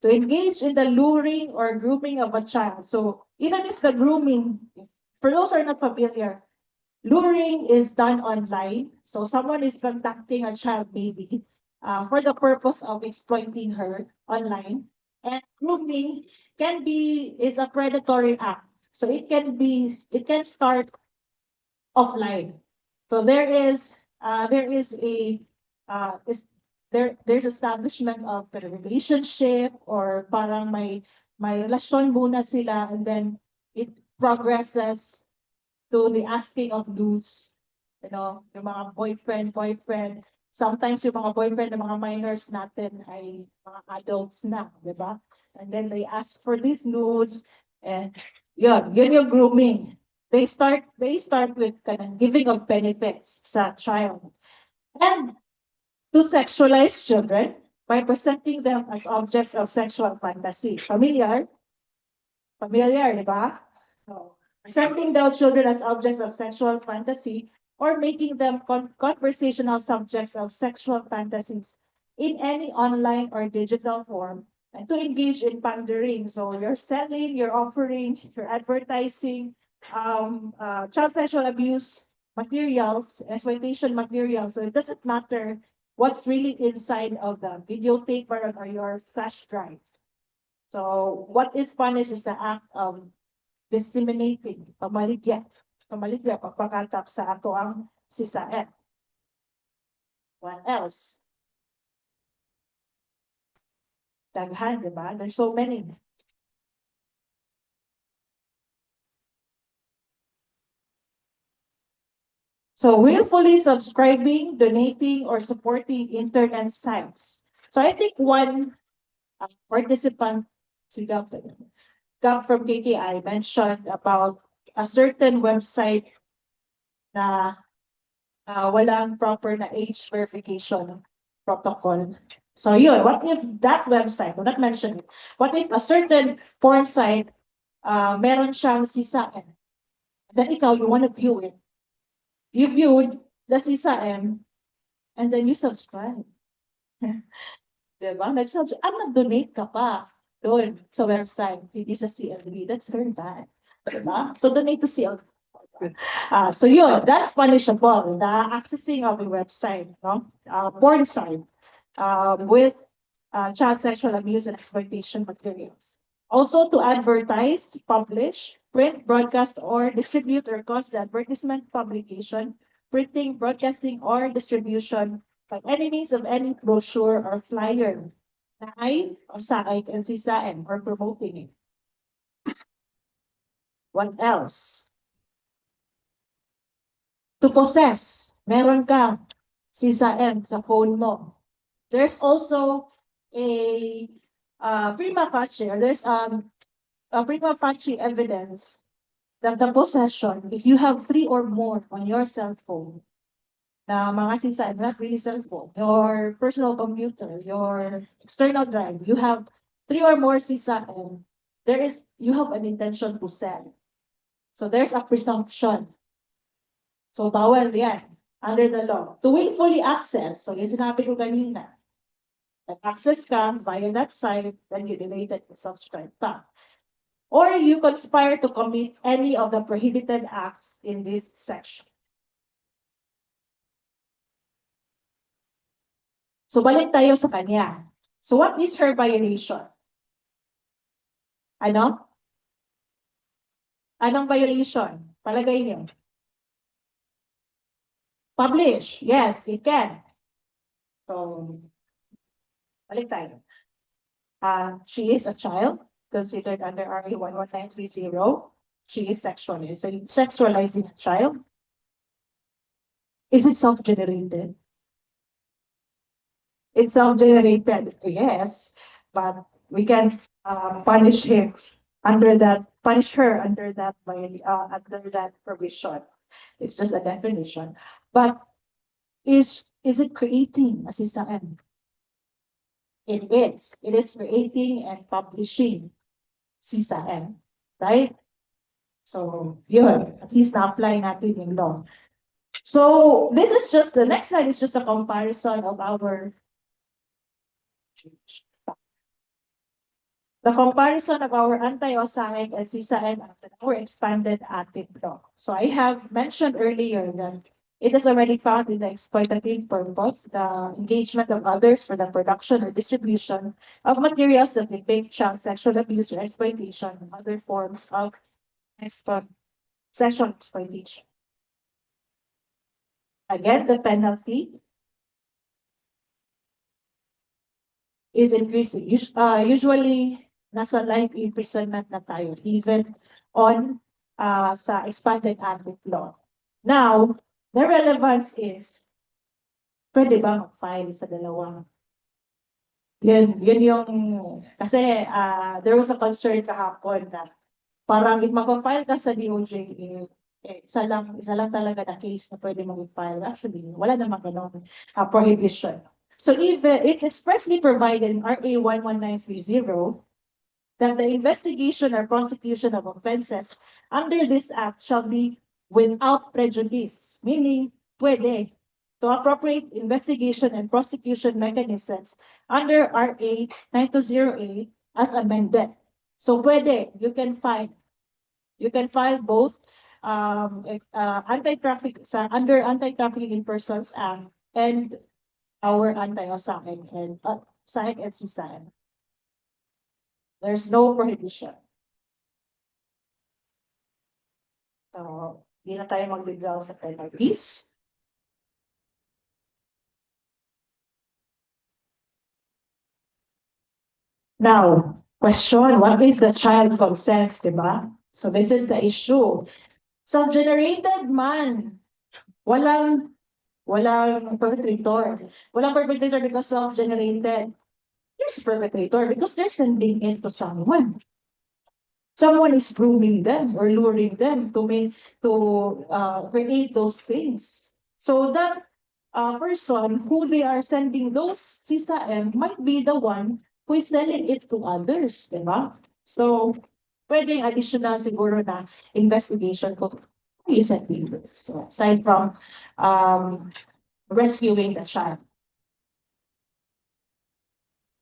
To engage in the luring or grooming of a child. So even if the grooming, for those who are not familiar, luring is done online. So someone is contacting a child maybe for the purpose of exploiting her online. And grooming is a predatory act. So it can start offline. So there is a there's establishment of a relationship or parang may relasyon muna sila and then it progresses to the asking of dues. Yung mga boyfriend. Sometimes yung mga boyfriend ng mga minors natin ay mga adults na, di ba? And then they ask for these nudes and yun yung grooming. They start with kind of giving of benefits sa child. And to sexualize children by presenting them as objects of sexual fantasy. Familiar, di ba? So, presenting those children as objects of sexual fantasy or making them conversational subjects of sexual fantasies in any online or digital form and to engage in pandering. So you're selling, you're offering, you're advertising child sexual abuse materials, exploitation materials. So it doesn't matter what's really inside of the videotape or your flash drive. So what is punished is the act of disseminating, pamaligya, pagpakatap sa ato ang sisaet. What else? Daghan, di ba? There's so many. So willfully subscribing, donating, or supporting internet sites. So I think one participant, si Gab from KKI mentioned about a certain website na walang proper na age verification protocol. So yun, what if that website, will not mention it, what if a certain porn site, meron siyang sisaan, then ikaw, you want to view it. You viewed the sisaan, and then you subscribe. Diba? Nag-donate ka pa doon sa website, hindi sa CLV. That's very bad. Diba? So donate to CLV. So yun, that's punishable. The accessing of a website, no? Porn site, with child sexual abuse and exploitation materials. Also to advertise, publish, print, broadcast, or distribute or cause the advertisement, publication, printing, broadcasting, or distribution by any means of any brochure or flyer na ay o saay and sisain or promoting it. What else? To possess, meron kang sisain sa phone mo. There's also a prima facie, or there's a prima facie evidence that the possession, if you have 3 or more on your cell phone, na mga sisain, not really cell phone, your personal computer, your external drive, you have 3 or more sisain, you have an intention to sell. So there's a presumption. So bawal yan, under the law. To willfully access, so yung sinabi ko kanina, access ka via that site, then you deleted and subscribe pa. Or you conspire to commit any of the prohibited acts in this section. So balik tayo sa kanya. So what is her violation? Ano? Anong violation? Palagay niyo. Publish. Yes, it can. So, balik tayo. She is a child considered under RA 11930. She is sexualizing a child. Is it self-generated? It's self-generated, yes, but we can punish her under that provision. It's just a definition. But is it creating a sisaan? It is. It is creating and publishing sisaan, right? So, yun. At least na-apply natin yung law. So this is just, the next slide is just a comparison of our anti-osagic and CISA-N after our expanded ATIC law. So I have mentioned earlier that it is already found in the exploitative purpose, the engagement of others for the production or distribution of materials that depict child sexual abuse or exploitation and other forms of sexual exploitation. Again, the penalty is increasing. Usually, nasa life imprisonment na tayo, even on sa expanded ATIC law. Now, the relevance is, pwede ba mag-file sa dalawang? Yun yung, kasi there was a concern kahapon na parang if mag-file ka sa DOJ, isa lang talaga na case na pwede mag-file. Actually, wala namang ganun prohibition. So even it's expressly provided in RA 11930 that the investigation or prosecution of offenses under this act shall be without prejudice, meaning pwede to appropriate investigation and prosecution mechanisms under RA 9208 as amended. So pwede, you can file both under Anti-Trafficking in Persons Act and our anti-osagic and osagic and CISA-N. There's no prohibition. So, hindi na tayo magbigaw sa penalties. Now, question, what if the child consents, diba? So this is the issue. Self-generated man. Walang perpetrator. Walang perpetrator because self-generated. There's perpetrator because they're sending it to someone. Someone is grooming them or luring them to create those things. So that person who they are sending those CISA-M might be the one who is selling it to others, diba? So, pwedeng additional siguro na investigation kung who is sending this. So, aside from rescuing the child.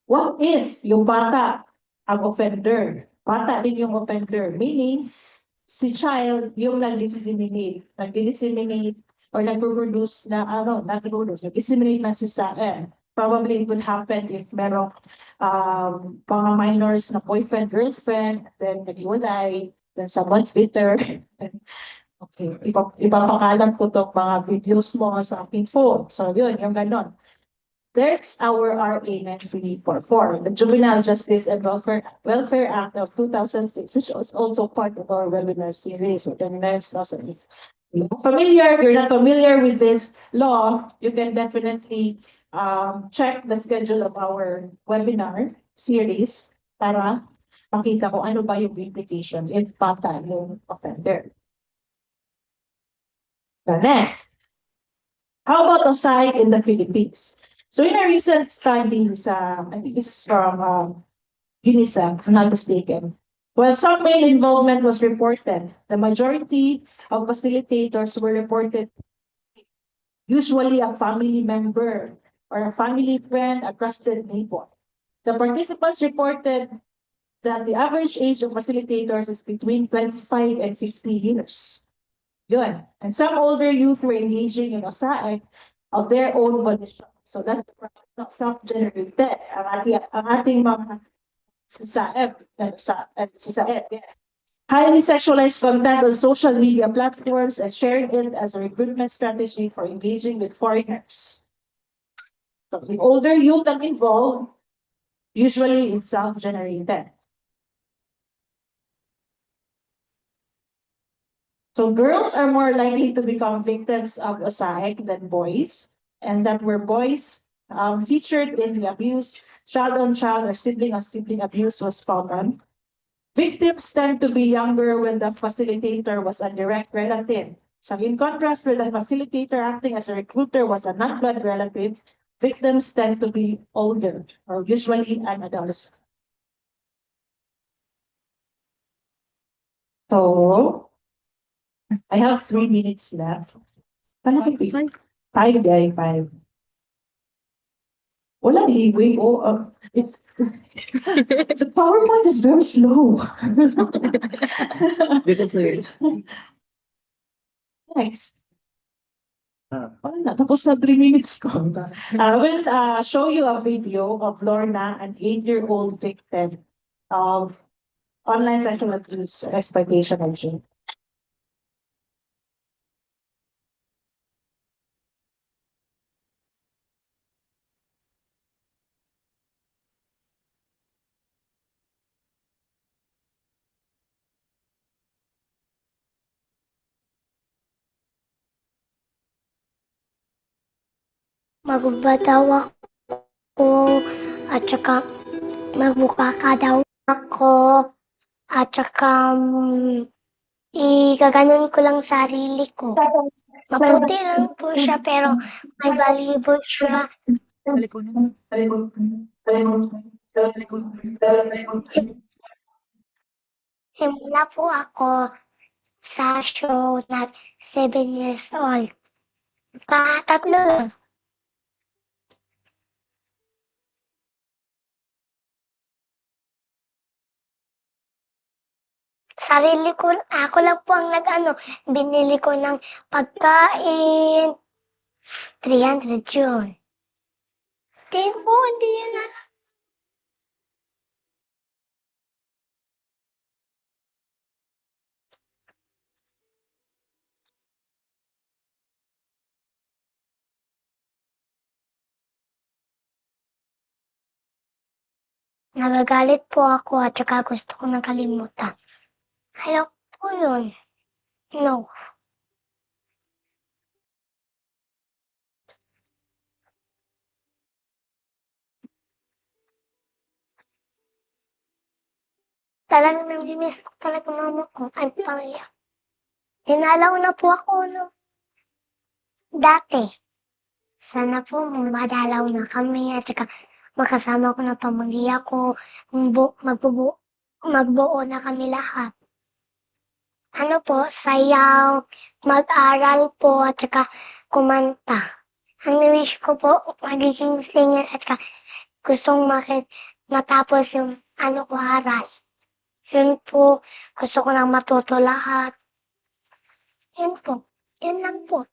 What if yung bata ang offender? Bata din yung offender, meaning si child yung nag-disseminate or nag-produce nag-disseminate na CISA-N. Probably it would happen if merong mga minors na boyfriend, girlfriend, then nag-iwalay, then someone's bitter. Okay, ipapakalat ko tong mga videos mo sa aking phone. So yun, yung ganon. There's our RA 9344, the Juvenile Justice and Welfare Act of 2006, which is also part of our webinar series. So then there's also, if you're not familiar with this law, you can definitely check the schedule of our webinar series para makita kung ano ba yung implication if bata yung offender. The next, how about osagic in the Philippines? So in a recent study, I think this is from UNICEF, if I'm not mistaken, while some male involvement was reported, the majority of facilitators were reported usually a family member or a family friend, a trusted neighbor. The participants reported that the average age of facilitators is between 25 and 50 years. Yun. And some older youth were engaging in osagic of their own volition. So that's not self-generated. Ang ating mga CISA-N, yes. Highly sexualized content on social media platforms and sharing it as a recruitment strategy for engaging with foreigners. So the older youth are involved, usually it's self-generated. So girls are more likely to become victims of osagic than boys, and that were boys featured in the abuse, child-on-child or sibling-on-sibling abuse was common. Victims tend to be younger when the facilitator was a direct relative. So in contrast, when the facilitator acting as a recruiter was a non-blood relative, victims tend to be older or usually an adolescent. So I have 3 minutes left. Paano five guy, five. Wala leeway. Oh, it's the PowerPoint is very slow. Next. Wala, tapos na 3 minutes ko. We'll show you a video of Lorna, an 8-year-old victim of online sexual abuse exploitation and shame. Magbabadaw ako at saka magmukha ka daw ako at saka igaganon ko lang sarili ko. Maputi lang po siya pero may balibot siya. Simula po ako sa show na 7 years old. Tatlo lang. Sarili ko, ako lang po ang binili ko ng pagkain. 300 yun. Hindi yun na. Nagagalit po ako at saka gusto ko nang kalimutan. Ayoko po yun. No. Talagang namimiss ko talaga mama ko. Ay, pamilya. Dinalaw na po ako dati. Sana po madalaw na kami at saka makasama ko na pamilya ko. Magbuo na kami lahat. Sayaw, mag-aral po at saka kumanta. Ang wish ko po, magiging singer at saka gustong matapos yung aral. Yun po, gusto ko lang matuto lahat. Yun po, yun lang po.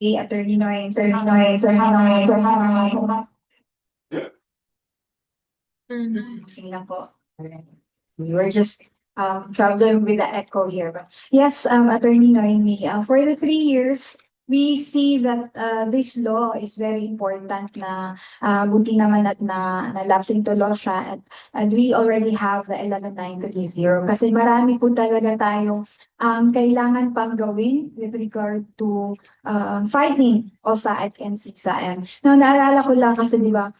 Attorney Noy, Sila po. We were just traveling with the echo here. But yes, Attorney Noemi, for the 3 years we see that this law is very important na buti naman at na-lapse into law siya and we already have the 11930 kasi marami po talaga tayong kailangan pang gawin with regard to fighting OSAIC and CSAM. Now, naalala ko lang kasi di ba,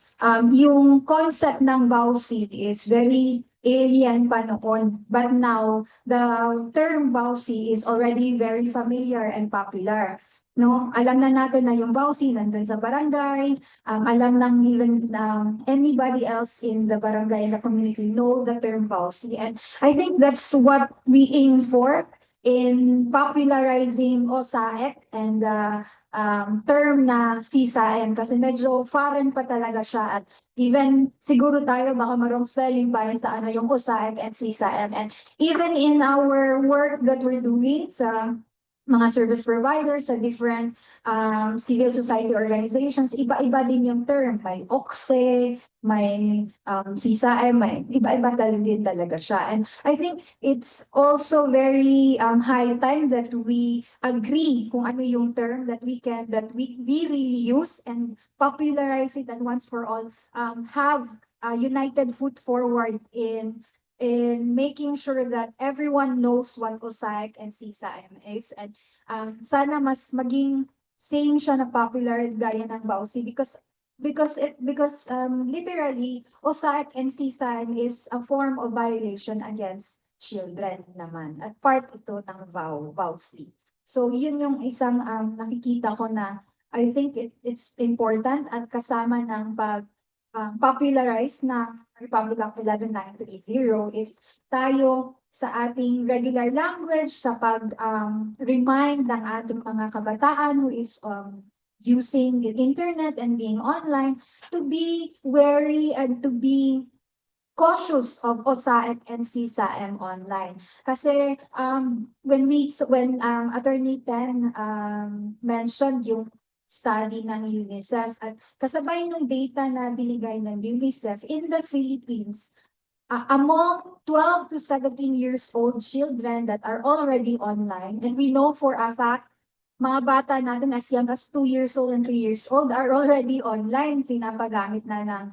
yung concept ng VAUSI is very alien pa noon. But now, the term VAUSI is already very familiar and popular. No, alam na natin na yung VAUSI nandun sa barangay, alam ng even anybody else in the barangay and the community know the term VAUSI. And I think that's what we aim for in popularizing OSAEC and the term na CSAM kasi medyo foreign pa talaga siya at even siguro tayo baka marong spelling pa rin sa ano yung OSAEC and CSAM and even in our work that we're doing sa mga service providers sa different civil society organizations, iba-iba din yung term. May OCSE, may CSAM, may iba-iba din talaga siya. And I think it's also very high time that we agree kung ano yung term that we really use and popularize it and once for all have a united foot forward in making sure that everyone knows what OSAIC and CSAM is. And sana mas maging same siya na popular gaya ng VAUSI because literally OSAIC and CSAM is a form of violation against children naman. At part ito ng VAUSI. So yun yung isang nakikita ko na I think it's important at kasama ng popularize ng Republic Act 11930 is tayo sa ating regular language sa pag-remind ng ating mga kabataan who is using the internet and being online to be wary and to be cautious of OSAIC and CSAM online. Kasi when Attorney Ten mentioned yung study ng UNICEF at kasabay ng data na binigay ng UNICEF in the Philippines, among 12 to 17 years old children that are already online, and we know for a fact, mga bata natin as young as 2 years old and 3 years old are already online, pinapagamit na ng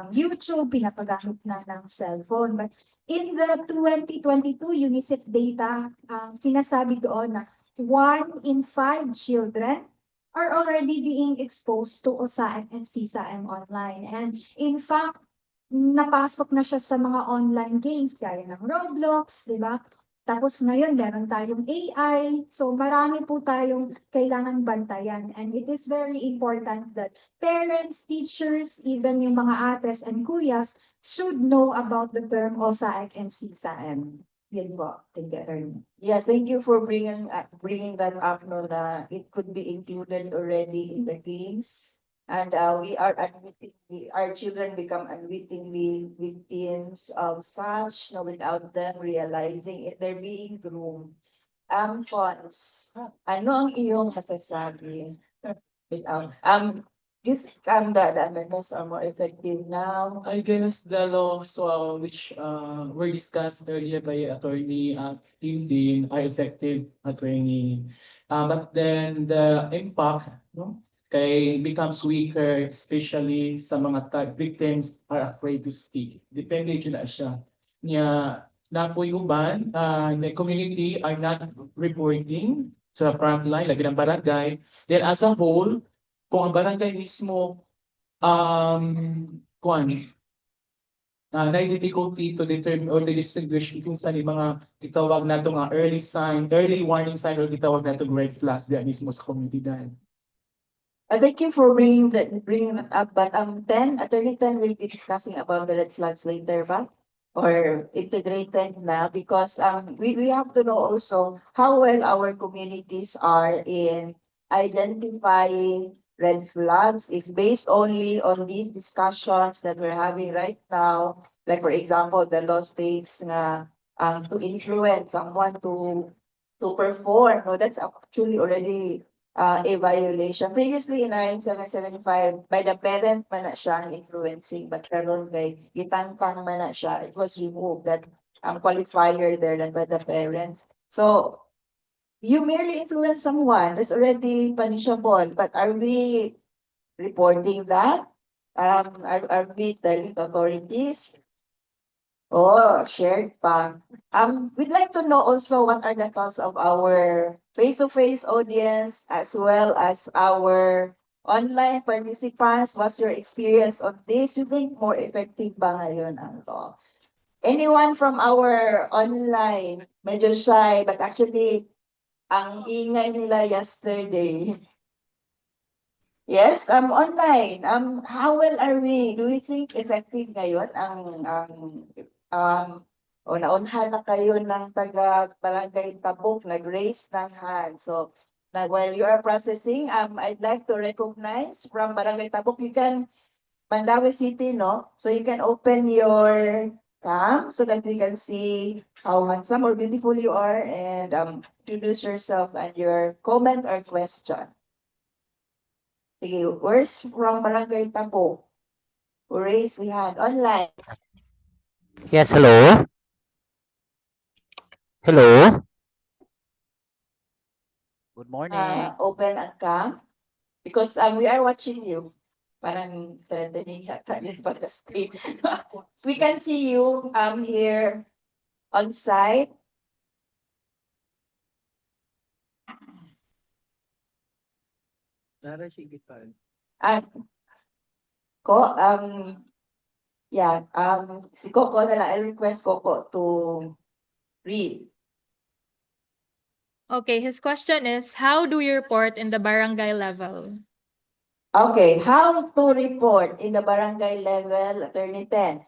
YouTube, pinapagamit na ng cellphone. But in the 2022 UNICEF data, sinasabi doon na 1 in 5 children are already being exposed to OSAIC and CSAM online. And in fact, napasok na siya sa mga online games gaya ng Roblox, di ba? Tapos ngayon, meron tayong AI. So marami po tayong kailangan bantayan. And it is very important that parents, teachers, even yung mga ates and kuyas should know about the term OSAIC and CSAM. Yun po. Thank you, Attorney. Yeah, thank you for bringing that up, no, na it could be included already in the games. And our children become unwittingly victims of such, no, without them realizing it, they're being groomed. Cons, ano ang iyong masasabi? Do you think the amendments are more effective now? I guess the laws which were discussed earlier by Attorney Tim Dean are effective, Attorney. But then the impact, no, becomes weaker, especially sa mga victims are afraid to speak. Depende dyan na siya. Na po yung uban, the community are not reporting sa front line, labi ng barangay. Then as a whole, kung ang barangay mismo na difficulty to determine or to distinguish kung saan yung mga titawag na ito nga early warning sign or titawag na ito red flags diyan mismo sa community dahil. Thank you for bringing that up. But Attorney Ten will be discussing about the red flags later, ba? Or integrated na because we have to know also how well our communities are in identifying red flags if based only on these discussions that we're having right now, like for example, the law states na to influence someone to perform, no, that's actually already a violation. Previously in 9775, by the parent man na siya ang influencing, but karon kay gitangtang man na siya, it was removed that qualifier there than by the parents. So you merely influence someone, that's already punishable. But are we reporting that? Are we telling authorities? Oh, shared pa. We'd like to know also what are the thoughts of our face-to-face audience as well as our online participants. What's your experience on this? You think more effective ba ngayon ang to? Anyone from our online, medyo shy, but actually, ang ingay nila yesterday. Yes, online. How well are we? Do you think effective ngayon o naunhan na kayo ng taga Barangay Tabuk, nag-raise ng hand. So, while you are processing, I'd like to recognize from Barangay Tabuk, you can, Mandawi City, no? So you can open your cam so that we can see how handsome or beautiful you are and introduce yourself and your comment or question. Sige, where's from Barangay Tambo? Who raised the hand online? Yes, hello. Hello. Good morning. Open ang cam because we are watching you. Parang threatening yata yung pag-state. We can see you here on site. Ah, yeah, si Coco na lang, I request Coco to read. Okay, his question is, how do you report in the barangay level? Okay, how to report in the barangay level, Attorney Ten?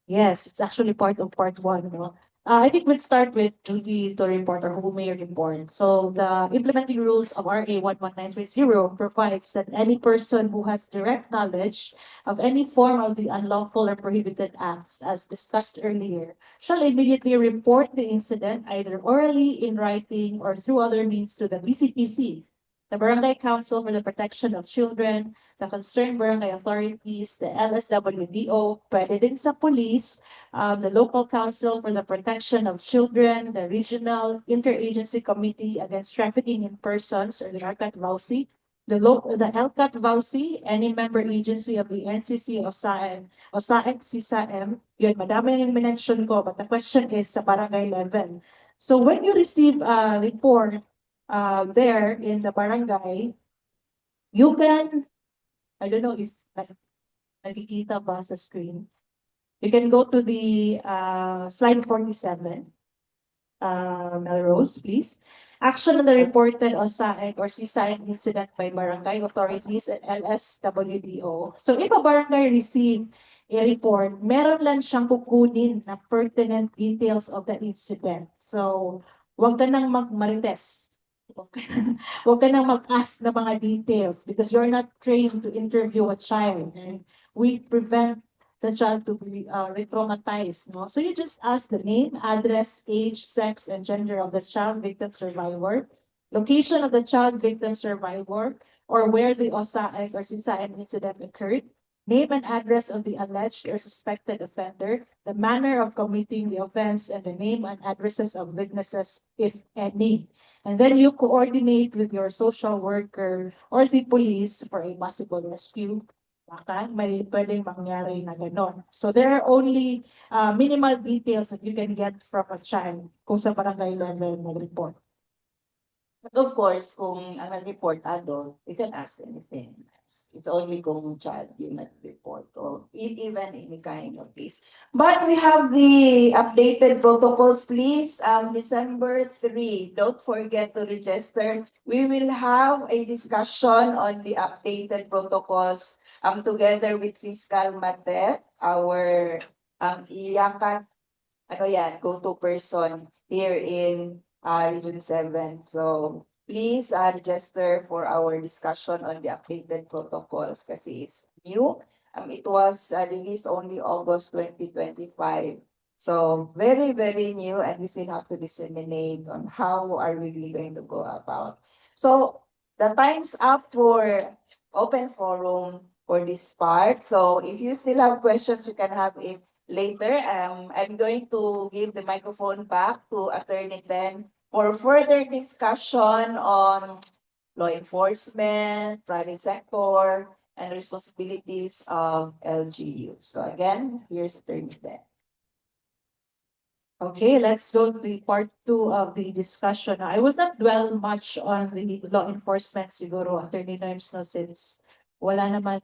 Yes, it's actually part of part one, no? I think we'll start with duty to report or who may report. So the implementing rules of RA 11930 provides that any person who has direct knowledge of any form of the unlawful or prohibited acts, as discussed earlier, shall immediately report the incident either orally, in writing, or through other means to the BCPC, the Barangay Council for the Protection of Children, the concerned barangay authorities, the LSWDO, pwede din sa police, the local council for the protection of children, the regional interagency committee against trafficking in persons, or the LCAT-VAUSI, the LCAT-VAUSI, any member agency of the NCC o SAEM, CSAM, yun, madami yung minention ko, but the question is sa barangay level. So when you receive a report there in the barangay, you can, I don't know if nakikita ba sa screen, you can go to the slide 47. Melrose, please. Action on the reported OSAIC or CSAIC incident by barangay authorities and LSWDO. So if a barangay receive a report, meron lang siyang kukunin na pertinent details of the incident. So, huwag ka nang marites. Huwag ka nang mag-ask na mga details because you're not trained to interview a child. And we prevent the child to be re-traumatized. No? So you just ask the name, address, age, sex, and gender of the child victim survivor, location of the child victim survivor, or where the OSAIC or CSAIC incident occurred, name and address of the alleged or suspected offender, the manner of committing the offense, and the name and addresses of witnesses, if any. And then you coordinate with your social worker or the police for a possible rescue. Baka may pwedeng mangyari na ganon. So there are only minimal details that you can get from a child kung sa barangay level mag-report. But of course, kung ang report adult, you can ask anything. It's only kung child you not report or even any kind of case. But we have the updated protocols, please. December 3, don't forget to register. We will have a discussion on the updated protocols together with Fiscal Matet, our IACAT, go-to person here in Region 7. So please register for our discussion on the updated protocols kasi it's new. It was released only August 2025. So very, very new and we still have to disseminate on how are we really going to go about. So the time's up for open forum for this part. So if you still have questions, you can have it later. I'm going to give the microphone back to Attorney Ten for further discussion on law enforcement, private sector, and responsibilities of LGU. So again, here's Attorney Den. Okay, let's go to the part 2 of the discussion. I will not dwell much on the law enforcement siguro, Attorney Nerms, no, since wala naman,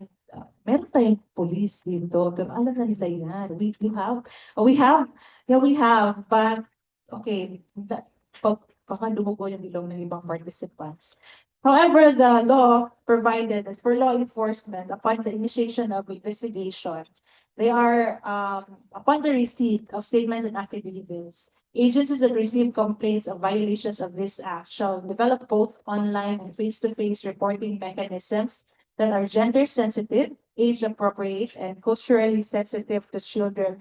meron tayong police dito, pero alam na nila yan. We have, but, okay, baka dumugo yung ilong ng ibang participants. However, the law provided that for law enforcement, upon the initiation of investigation, they are, upon the receipt of statements and affidavits, agencies that receive complaints of violations of this act shall develop both online and face-to-face reporting mechanisms that are gender sensitive, age appropriate, and culturally sensitive to children,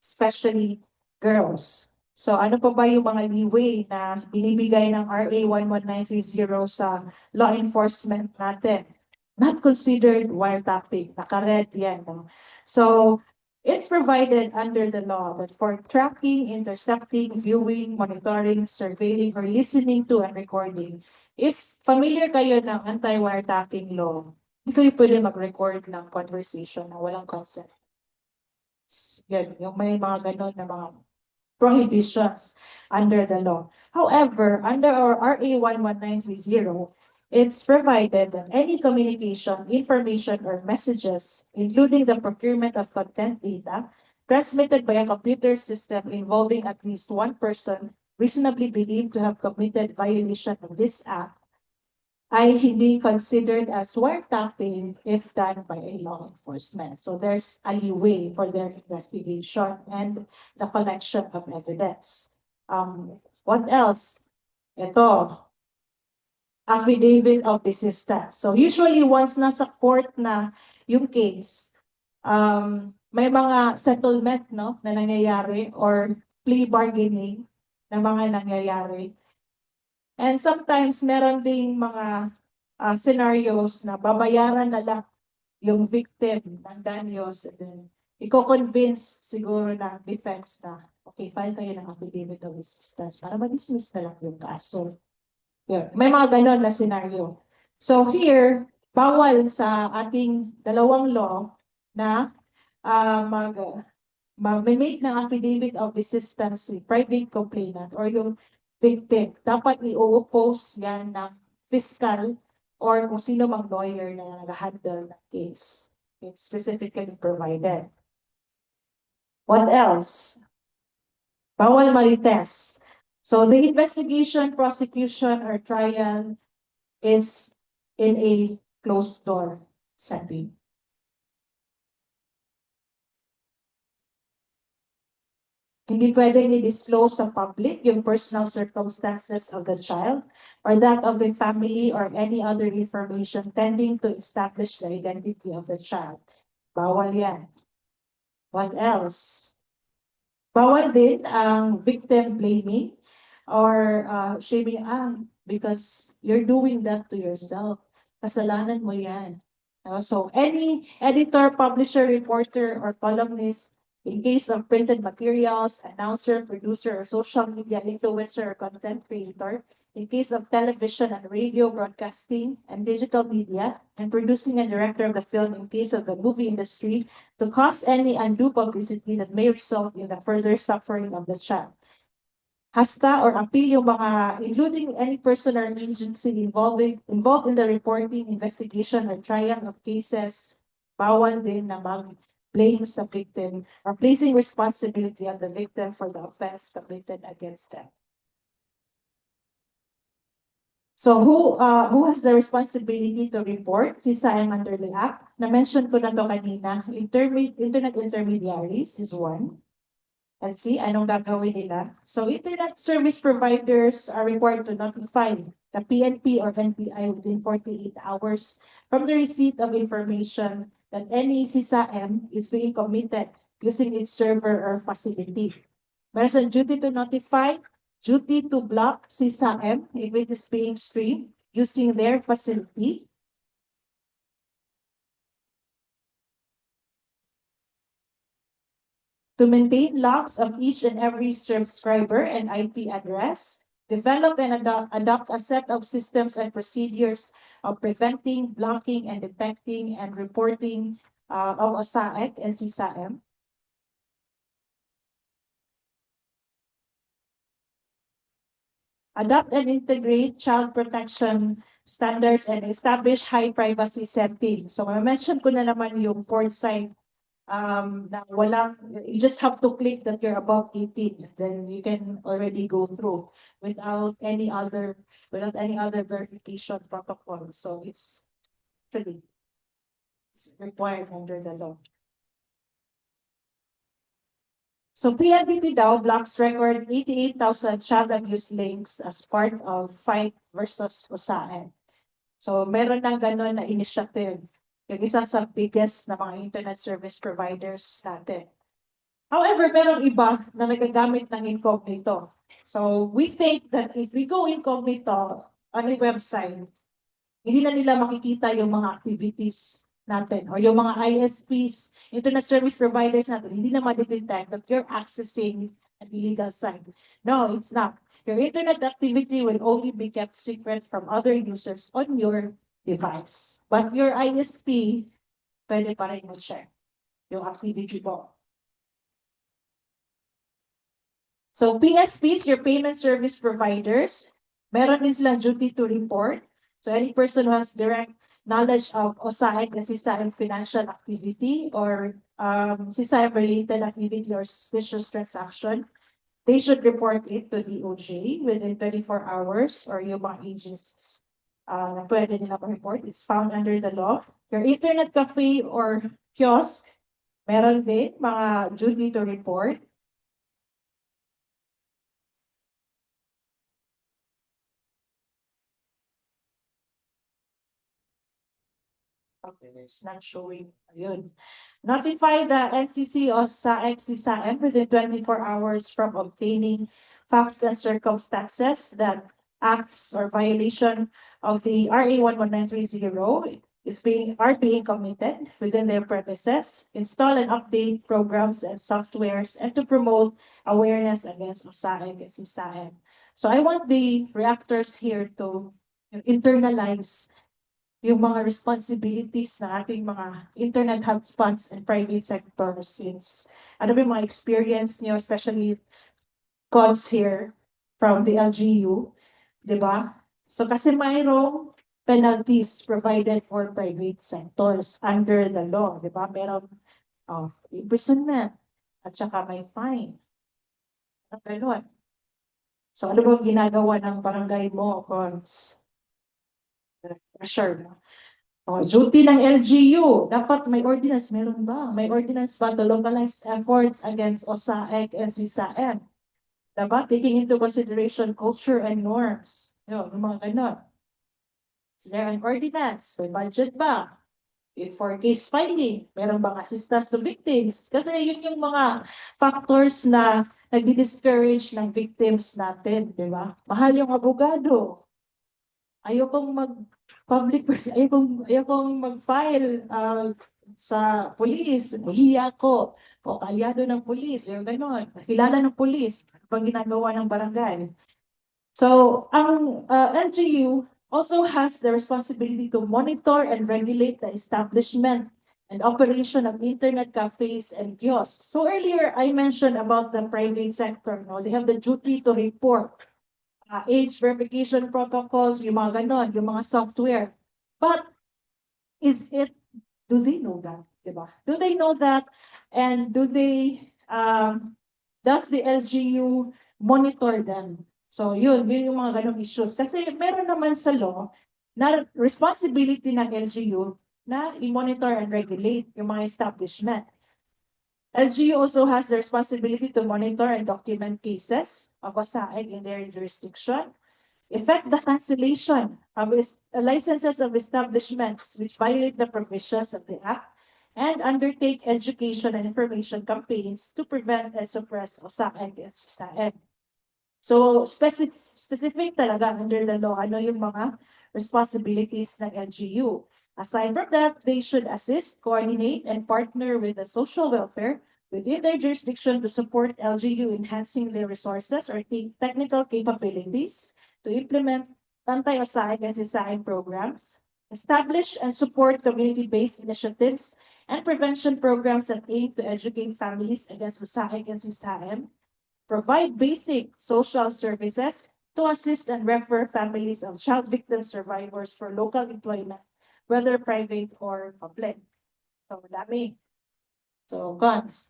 especially girls. So ano pa ba yung mga leeway na binibigay ng RA 11930 sa law enforcement natin? Not considered wiretapping. Naka-red yan. No? So it's provided under the law that for tracking, intercepting, viewing, monitoring, surveilling, or listening to and recording, if familiar kayo ng anti-wiretapping law, hindi kayo pwede mag-record ng conversation na walang consent. Yan, yung may mga ganon na mga prohibitions under the law. However, under our RA 11930, it's provided that any communication, information, or messages, including the procurement of content data, transmitted by a computer system involving at least one person reasonably believed to have committed violation of this act, ay hindi considered as wiretapping if done by a law enforcement. So there's a leeway for their investigation and the collection of evidence. What else? Ito, affidavit of desistance. So usually once nasa court na yung case, may mga settlement, no, na nangyayari or plea bargaining na mga nangyayari. And sometimes meron ding mga scenarios na babayaran na lang yung victim ng danyos and then i-convince siguro ng defense na okay, file kayo ng affidavit of resistance para ma-dismiss na lang yung kaso. Yeah. May mga ganon na scenario. So here, bawal sa ating dalawang law na mag-make ng affidavit of resistance si private complainant or yung victim. Dapat i-oppose yan ng fiscal or kung sino mang lawyer na nag-handle ng case. It's specifically provided. What else? Bawal marites. So the investigation, prosecution, or trial is in a closed door setting. Hindi pwedeng i-disclose sa public yung personal circumstances of the child or that of the family or any other information tending to establish the identity of the child. Bawal yan. What else? Bawal din ang victim blaming or shaming, because you're doing that to yourself. Kasalanan mo yan. So any editor, publisher, reporter, or columnist, in case of printed materials, announcer, producer, or social media influencer or content creator, in case of television and radio broadcasting and digital media, and producing and director of the film in case of the movie industry, to cause any undue publicity that may result in the further suffering of the child. Hasta or appeal yung mga, including any person or agency involved in the reporting, investigation, or trial of cases, bawal din na blame sa victim or placing responsibility on the victim for the offense committed against them. So who has the responsibility to report? CSIM under the Act. Na-mention ko na to kanina. Internet intermediaries is one. And see, anong gagawin nila? So internet service providers are required to notify the PNP or NBI within 48 hours from the receipt of information that any CSIM is being committed using its server or facility. There's a duty to notify, duty to block CSIM if it is being streamed using their facility. To maintain logs of each and every subscriber and IP address, develop and adopt a set of systems and procedures of preventing, blocking, and detecting and reporting of OSAEC and CSAM. Adopt and integrate child protection standards and establish high privacy settings. So, I-mention ko na naman yung port side na walang, you just have to click that you're above 18, then you can already go through without any other verification protocol. So it's required under the law. So PLDT daw blocks record 88,000 child abuse links as part of fight versus USAID. So meron ng gano'n na initiative. Yung isa sa biggest na mga internet service providers natin. However, merong iba na nagagamit ng incognito. So we think that if we go incognito on a website, hindi na nila makikita yung mga activities natin or yung mga ISPs, internet service providers natin, hindi na ma-detect that you're accessing an illegal site. No, it's not. Your internet activity will only be kept secret from other users on your device. But your ISP, pwede pa rin mag-share yung activity mo. So PSPs, your payment service providers, meron din silang duty to report. So any person who has direct knowledge of OSAID and CSAM financial activity or CSAM related activity or suspicious transaction, they should report it to the DOJ within 24 hours or yung mga agencies na pwede nila report. It's found under the law. Your internet cafe or kiosk, meron din mga duty to report. Okay, it's not showing. Ayun. Notify the NCC or SAEC-CSAM within 24 hours from obtaining facts and circumstances that acts or violation of the RA 11930 are being committed within their premises, install and update programs and softwares, and to promote awareness against SAEC and CSAM. So I want the reactors here to internalize yung mga responsibilities na ating mga internet hotspots and private sectors since ano ba yung mga experience niyo, especially calls here from the LGU, di ba? So kasi mayroong penalties provided for private sectors under the law, di ba? Merong imprisonment at saka may fine. Ganun. So ano ba ginagawa ng barangay mo, Cons? Sure. Duty ng LGU, dapat may ordinance. Meron ba? May ordinance ba to localize efforts against OSAEC and CSAM? Dapat taking into consideration culture and norms. Yung mga ganon. Is there an ordinance? May budget ba? If for case filing, meron bang assistance to victims? Kasi yun yung mga factors na nag-discourage ng victims natin, di ba? Mahal yung abogado. Ayokong mag-public person, ayokong mag-file sa police, hiya ko, o kalyado ng police, yung gano'n, kilala ng police, pag ginagawa ng barangay. So, ang LGU also has the responsibility to monitor and regulate the establishment and operation of internet cafes and kiosks. So earlier, I mentioned about the private sector, no? They have the duty to report age verification protocols, yung mga ganon, yung mga software. But do they know that? Diba? Do they know that? And does the LGU monitor them? So yun yung mga ganong issues. Kasi meron naman sa law na responsibility ng LGU na i-monitor and regulate yung mga establishment. LGU also has the responsibility to monitor and document cases of OSAID in their jurisdiction, effect the cancellation of licenses of establishments which violate the provisions of the Act, and undertake education and information campaigns to prevent and suppress OSAID and CSAM. So specific talaga under the law, ano yung mga responsibilities ng LGU. Aside from that, they should assist, coordinate, and partner with the social welfare, within their jurisdiction to support LGU enhancing their resources or technical capabilities to implement anti-OSAIC and CSAIM programs, establish and support community-based initiatives and prevention programs that aim to educate families against OSAIC and CSAIM, provide basic social services to assist and refer families of child victim survivors for local employment, whether private or public. So, dami. So, cons.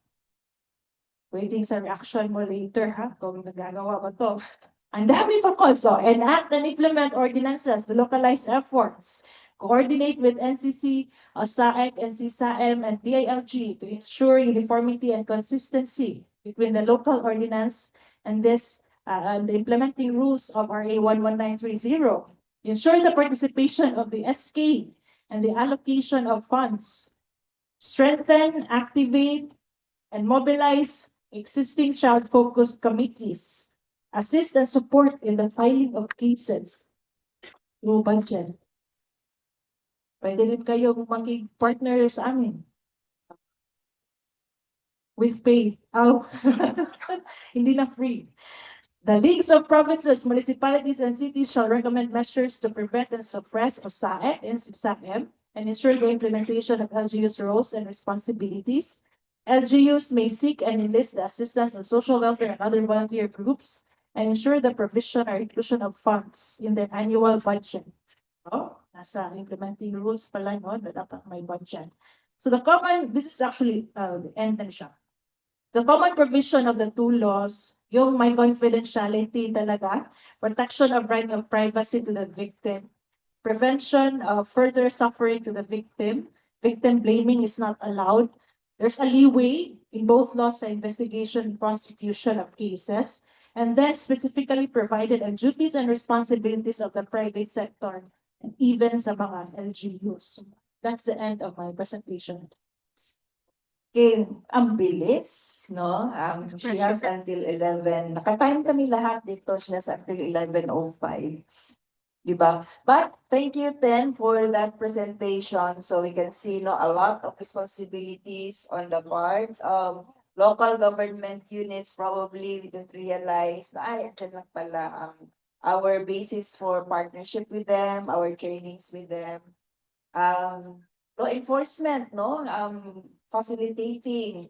Waiting sa reaction mo later, ha? Kung nagagawa mo to. Ang dami pa cons. So, enact and implement ordinances to localize efforts. Coordinate with NCC, OSAIC, NCSAM, and DILG to ensure uniformity and consistency between the local ordinance and the implementing rules of RA 11930. Ensure the participation of the SK and the allocation of funds. Strengthen, activate, and mobilize existing child-focused committees. Assist and support in the filing of cases through budget. Pwede rin kayo maging partner sa amin. With pay. Oh. Hindi na free. The leagues of provinces, municipalities, and cities shall recommend measures to prevent and suppress OSAIC and CSAM and ensure the implementation of LGU's roles and responsibilities. LGUs may seek and enlist the assistance of social welfare and other volunteer groups and ensure the provision or inclusion of funds in their annual budget. Oh, nasa implementing rules pala, no, na dapat may budget. So this is actually the end na siya. The common provision of the two laws, yung may confidentiality talaga, protection of right of privacy to the victim, prevention of further suffering to the victim blaming is not allowed. There's a leeway in both laws sa investigation and prosecution of cases, and then specifically provided on duties and responsibilities of the private sector and even sa mga LGUs. That's the end of my presentation. Okay, ang bilis, no? She has until 11. Nakatime kami lahat dito. She has until 11:05. Diba? But thank you, Ten, for that presentation. So we can see, no, a lot of responsibilities on the part of local government units. Probably we don't realize na, ay, andyan lang pala our basis for partnership with them, our trainings with them. Law enforcement, no? Facilitating.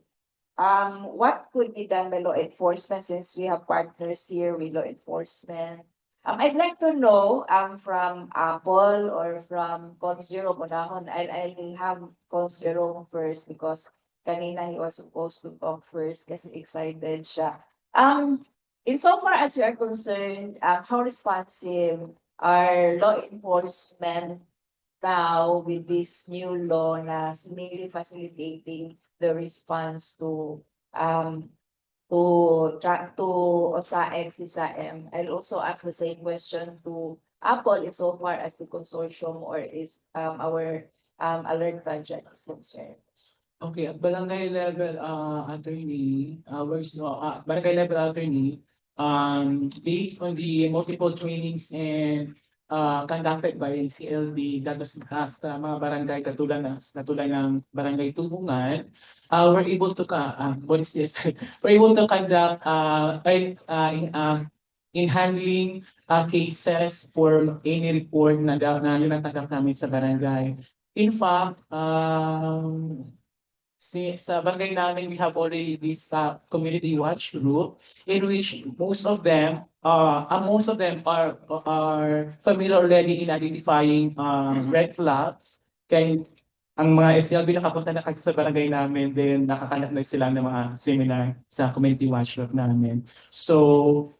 What could be done by law enforcement since we have partners here with law enforcement? I'd like to know from Apple or from Consero Bonahon. I'll have Consero first because kanina he was supposed to talk first kasi excited siya. Insofar as you are concerned, how responsive are law enforcement now with this new law na mainly facilitating the response to OSAIC, CSAM? I'll also ask the same question to Apple insofar as the consortium or is our alert project is concerned. Okay, at barangay level attorney, barangay level attorney, based on the multiple trainings and conducted by CLD sa mga barangay katulad ng Barangay Tubungan, we're able to conduct in handling cases for any report na yun natanggap namin sa barangay. In fact, sa barangay namin, we have already this community watch group in which most of them are familiar already in identifying red flags. Kaya ang mga SLB nakapunta na kasi sa barangay namin, then nakakanap na sila ng mga seminar sa community watch group namin. So,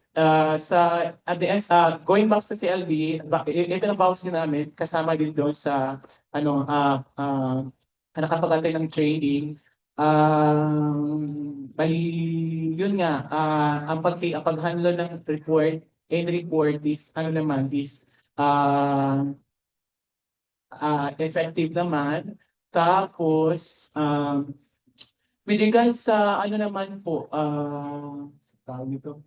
going back sa CLB, ito ang policy namin, kasama din doon sa nakapagantay ng training. Yun nga, ang paghandle ng report is effective naman. Tapos with regards sa tawag ito,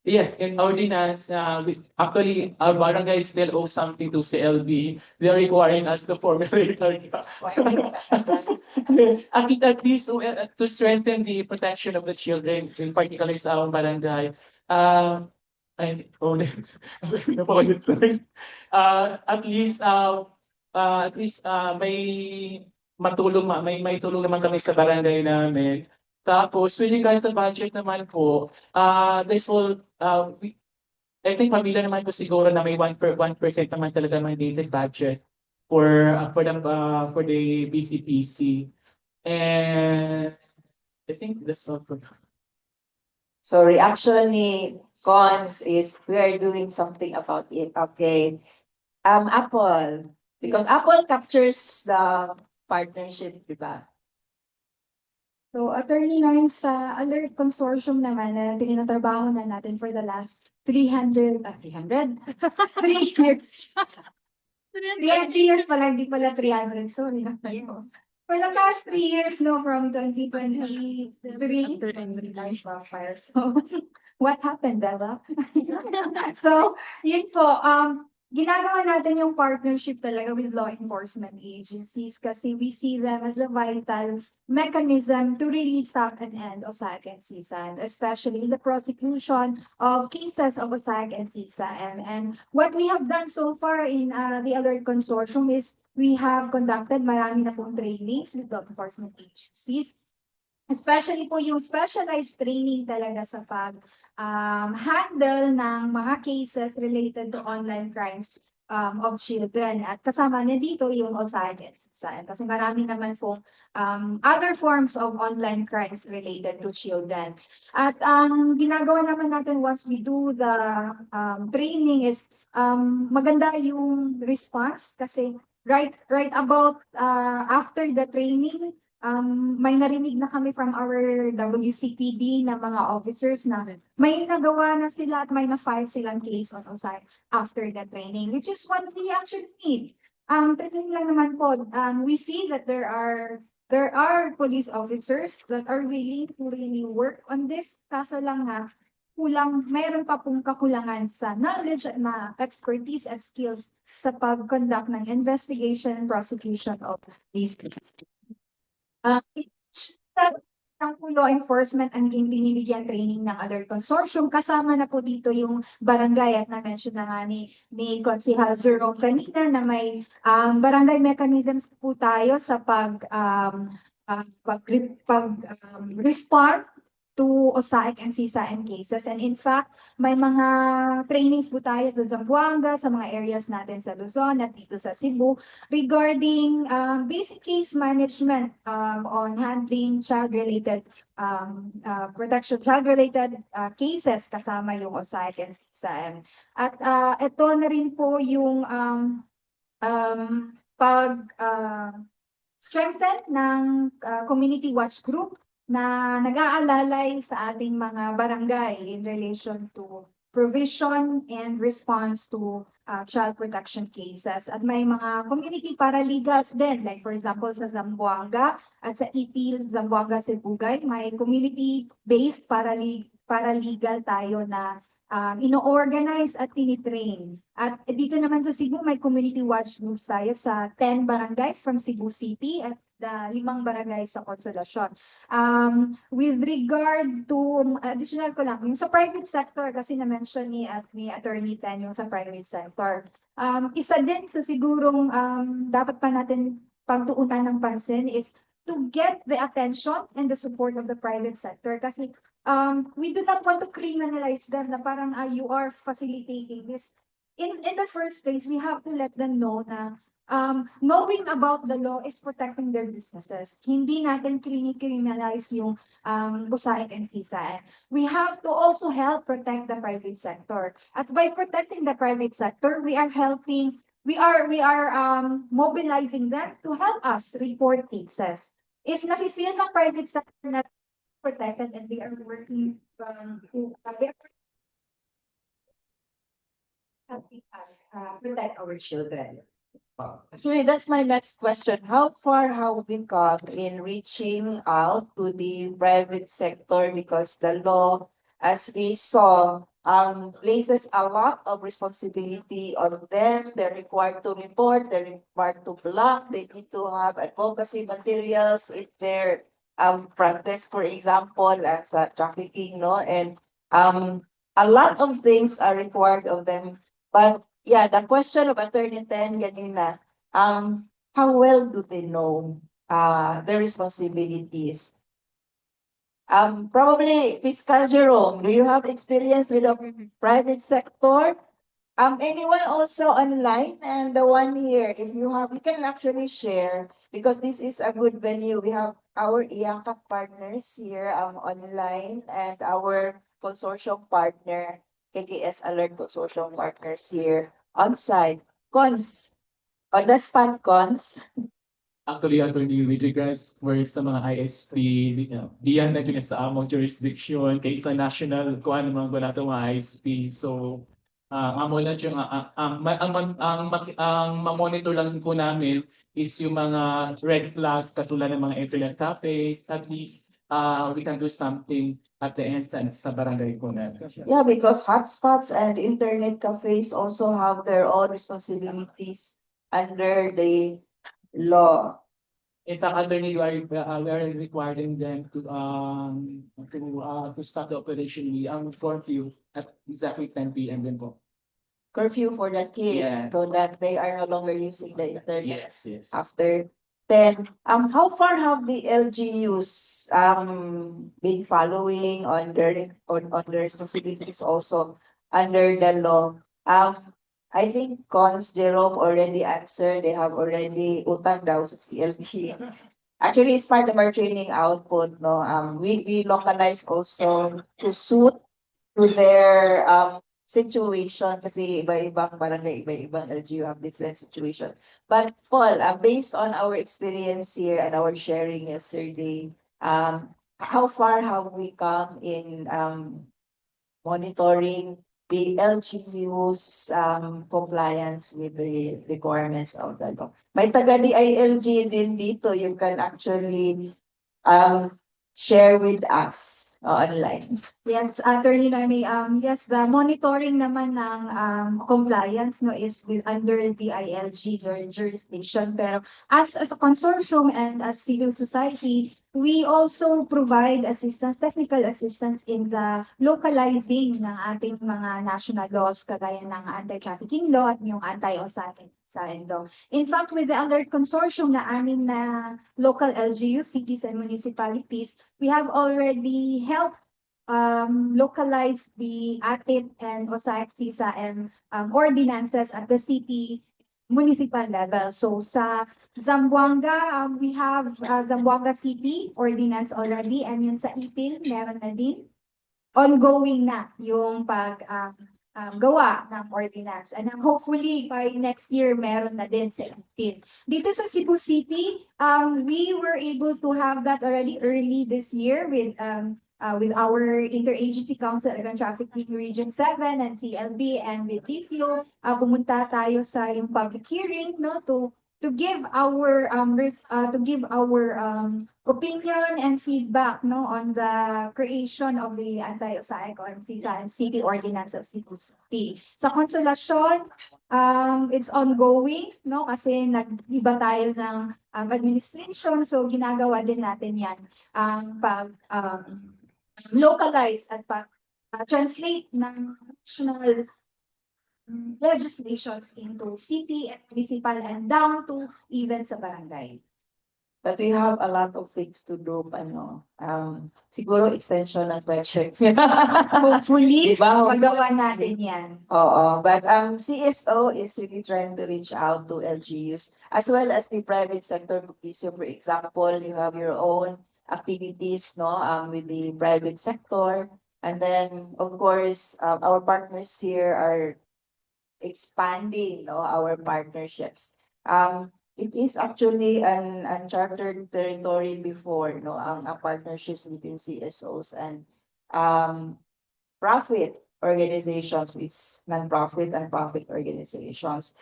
Yes, in ordinance, actually, our barangay still owes something to CLB. They are requiring us to formulate our at least to strengthen the protection of the children, in particular sa our barangay. And napaulit lang. At least may may tulong naman kami sa barangay namin. Tapos, with regards sa budget naman po, this will, I think familiar naman po siguro na may 1% naman talaga mandated budget for the BCPC. And I think that's all for now. So reaction ni Cons is we are doing something about it. Okay. Apple. Because Apple captures the partnership, di ba? So, Attorney Noyne, sa Alert Consortium naman na tinatrabaho na natin for the last 300, 3 years. 300 years pala, hindi pala 300, sorry. For the past 3 years, no, from 2023, so, what happened, Bella? So, yun po, ginagawa natin yung partnership talaga with law enforcement agencies kasi we see them as a vital mechanism to really stop and end OSAG and CSAM, especially in the prosecution of cases of OSAG and CSAM. And what we have done so far in the Alert Consortium is we have conducted marami na pong trainings with law enforcement agencies, especially po yung specialized training talaga sa handle ng mga cases related to online crimes of children. At kasama na dito yung OSAG and CSAM kasi marami naman po other forms of online crimes related to children. At ang ginagawa naman natin once we do the training is maganda yung response kasi right about after the training, may narinig na kami from our WCPD na mga officers na may nagawa na sila at may na-file silang case on OSAG after the training, which is what we actually need. Training lang naman po, we see that there are police officers that are willing to really work on this. Kaso lang nga, mayroon pa pong kakulangan sa knowledge at expertise and skills sa pag-conduct ng investigation and prosecution of these cases. Ang law enforcement ang binibigyan training ng Alert Consortium. Kasama na po dito yung barangay at na-mention na nga ni Consihal Jerome kanina na may barangay mechanisms po tayo sa respond to OSAG and CSAM cases. And in fact, may mga trainings po tayo sa Zamboanga, sa mga areas natin sa Luzon at dito sa Cebu regarding basic case management on handling child-related protection, child-related cases kasama yung OSAG and CSAM. At ito na rin po yung strengthen ng community watch group na nag-aalalay sa ating mga barangay in relation to provision and response to child protection cases. At may mga community paralegals din, like for example sa Zamboanga at sa IPIL Zamboanga Sibugay, may community-based paralegal tayo na ino-organize at tinitrain. At dito naman sa Cebu, may community watch groups tayo sa 10 barangays from Cebu City at 5 barangay sa Consolacion. With regard to, additional ko lang, yung sa private sector, kasi na-mention ni Attorney Ten yung sa private sector. Isa din sa sigurong dapat pa natin pagtuunan ng pansin is to get the attention and the support of the private sector. Kasi we do not want to criminalize them na parang you are facilitating this. In the first place, we have to let them know na knowing about the law is protecting their businesses. Hindi natin criminalize yung OSAG and CSAM. We have to also help protect the private sector. At by protecting the private sector, we are mobilizing them to help us report cases. If nafe-feel ng private sector na protected and they are working they're helping us protect our children. Actually, that's my next question. How far have we come in reaching out to the private sector because the law as we saw, places a lot of responsibility on them. They're required to report, they're required to block, they need to have advocacy materials in their front desk, for example, as trafficking, no? And a lot of things are required of them. But yeah, the question of Attorney Ten ganina, how well do they know their responsibilities? Probably Fiscal Jerome, do you have experience with the private sector? Anyone also online and the one here, if you have, you can actually share because this is a good venue. We have our IACAP partners here online and our consortium partner, KKS Alert Consortium partners here on site. Cons, on the spot, Cons. Actually, attorney, with regards for sa mga ISP, diyan na yun sa among jurisdiction, kay sa national, kung ano mga wala itong mga ISP. So, amo lang yung, ang mamonitor lang po namin is yung mga red flags, katulad ng mga internet cafes, at least, we can do something at the end sa barangay po natin. Yeah, because hotspots and internet cafes also have their own responsibilities under the law. In fact, attorney, we are requiring them to start the operation ang curfew at exactly 10 p.m. din po. Curfew for the kids, Yeah. so that they are no longer using the internet Yes. after 10. How far have the LGUs been following on their responsibilities also under the law? I think Cons Jerome already answered. They have already utang daw sa CLP. Actually, it's part of our training output. No, we localize also to suit to their situation kasi iba-ibang barangay, iba-ibang LGU have different situation. But Paul, based on our experience here and our sharing yesterday, how far have we come in monitoring the LGU's compliance with the requirements of the law? May taga DILG din dito, you can actually share with us online. Yes, Attorney Noemi, yes, the monitoring naman ng compliance no is under the ILG jurisdiction. Pero as a consortium and as civil society, we also provide assistance, technical assistance in the localizing ng ating mga national laws kagaya ng anti-trafficking law at yung anti-OSAID law. In fact, with the alert consortium na anim na local LGU, cities and municipalities, we have already helped localize the ATIP and OSAIC CISA ordinances at the city municipal level. So sa Zamboanga, we have Zamboanga City ordinance already, and yun sa Ipil, meron na din. Ongoing na yung gawa ng ordinance. And hopefully by next year, meron na din sa Ipil. Dito sa Cebu City, we were able to have that already early this year with our Interagency Council against Trafficking Region 7 and CLB and with DCO, pumunta tayo sa yung public hearing no to give our opinion and feedback no on the creation of the anti-OSAIC and CISA and City Ordinance of Cebu City. Sa Consolacion, it's ongoing no kasi nag-iba tayo ng administration, so ginagawa din natin yan pag localize at translate ng national legislations into city and municipal and down to even sa barangay. But we have a lot of things to do, siguro extension ng project. Hopefully, Diba? magawa natin yan. Oo, but CSO is really trying to reach out to LGUs as well as the private sector. So for example, you have your own activities with the private sector, and then of course our partners here are expanding our partnerships. It is actually an uncharted territory before ang partnerships between CSOs and profit organizations with non-profit and profit organizations.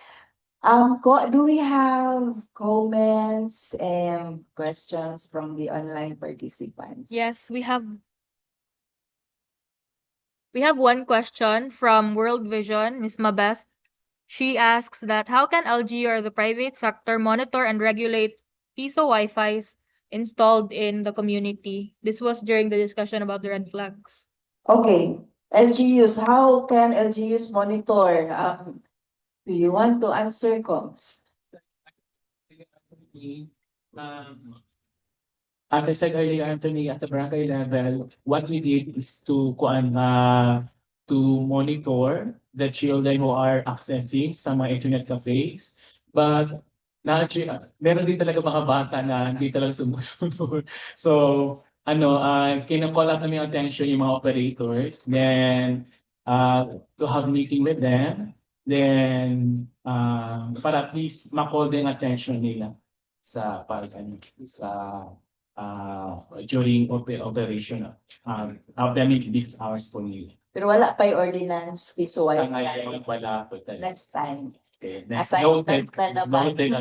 Do we have comments and questions from the online participants? Yes, we have We have one question from World Vision, Ms. Mabeth. She asks that how can LG or the private sector monitor and regulate piso Wi-Fis installed in the community? This was during the discussion about the red flags. Okay, LGUs, how can LGUs monitor? Do you want to answer, Coms? As I said earlier, Anthony, at the barangay level, what we did is to monitor the children who are accessing sa mga internet cafes. But meron din talaga mga bata na hindi talaga sumusunod. So, kina-call out namin yung attention yung mga operators, then to have meeting with them, then para at least ma-call din attention nila sa during operation of them in business hours po nila. Pero wala pa yung ordinance, piso Sa Wi-Fi. ngayon, wala po talaga. Next time. Okay, next. Assignment na naman. Noted.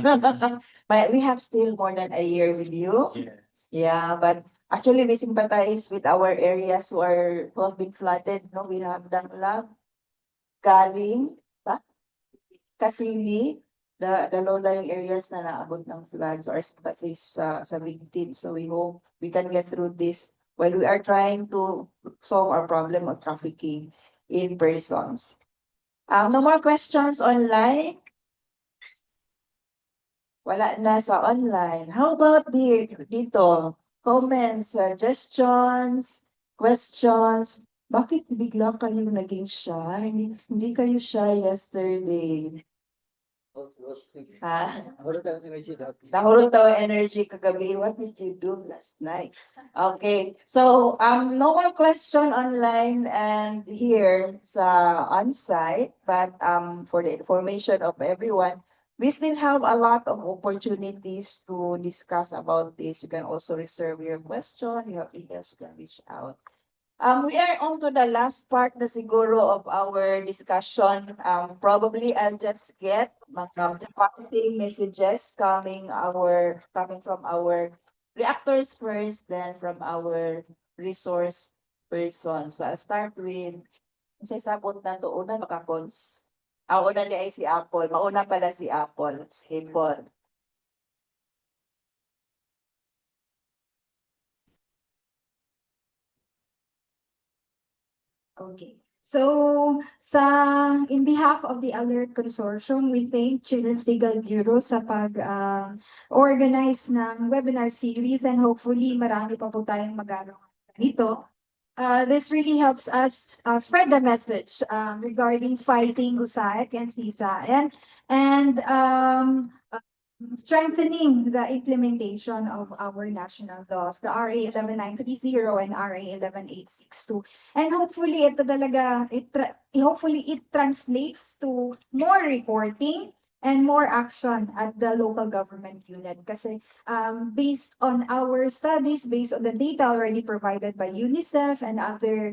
But we have still more than a year with you. Yes. Yeah, but actually we sympathize with our areas who have been flooded. No, we have Danglab, Galing, Kasili, the low-lying areas na naabot ng floods or sympathies sa victims. So we hope we can get through this while we are trying to solve our problem of trafficking in persons. No more questions online? Wala na sa online. How about dito? Comments, suggestions, questions. Bakit bigla kayo naging shy? Hindi kayo shy yesterday. Ha? Nahurot daw ang energy kagabi. What did you do last night? Okay. So, no more question online and here sa on-site, but for the information of everyone, we still have a lot of opportunities to discuss about this. You can also reserve your question. You have emails, you can reach out. We are on to the last part na siguro of our discussion. Probably I'll just get mga departing messages coming from our reactors first, then from our resource person. So I'll start with, sa sabot na to, una makakons. Una niya ay si Apple. Mauna pala si Apple. Si Paul. Okay. So, in behalf of the Alert Consortium, we thank Children's Legal Bureau sa pag-organize ng webinar series and hopefully marami pa po tayong magagawa dito. This really helps us spread the message regarding fighting USAID and CSAM and strengthening the implementation of our national laws, the RA 11930 and RA 11862. And hopefully hopefully it translates to more reporting and more action at the local government unit. Kasi based on our studies, based on the data already provided by UNICEF and other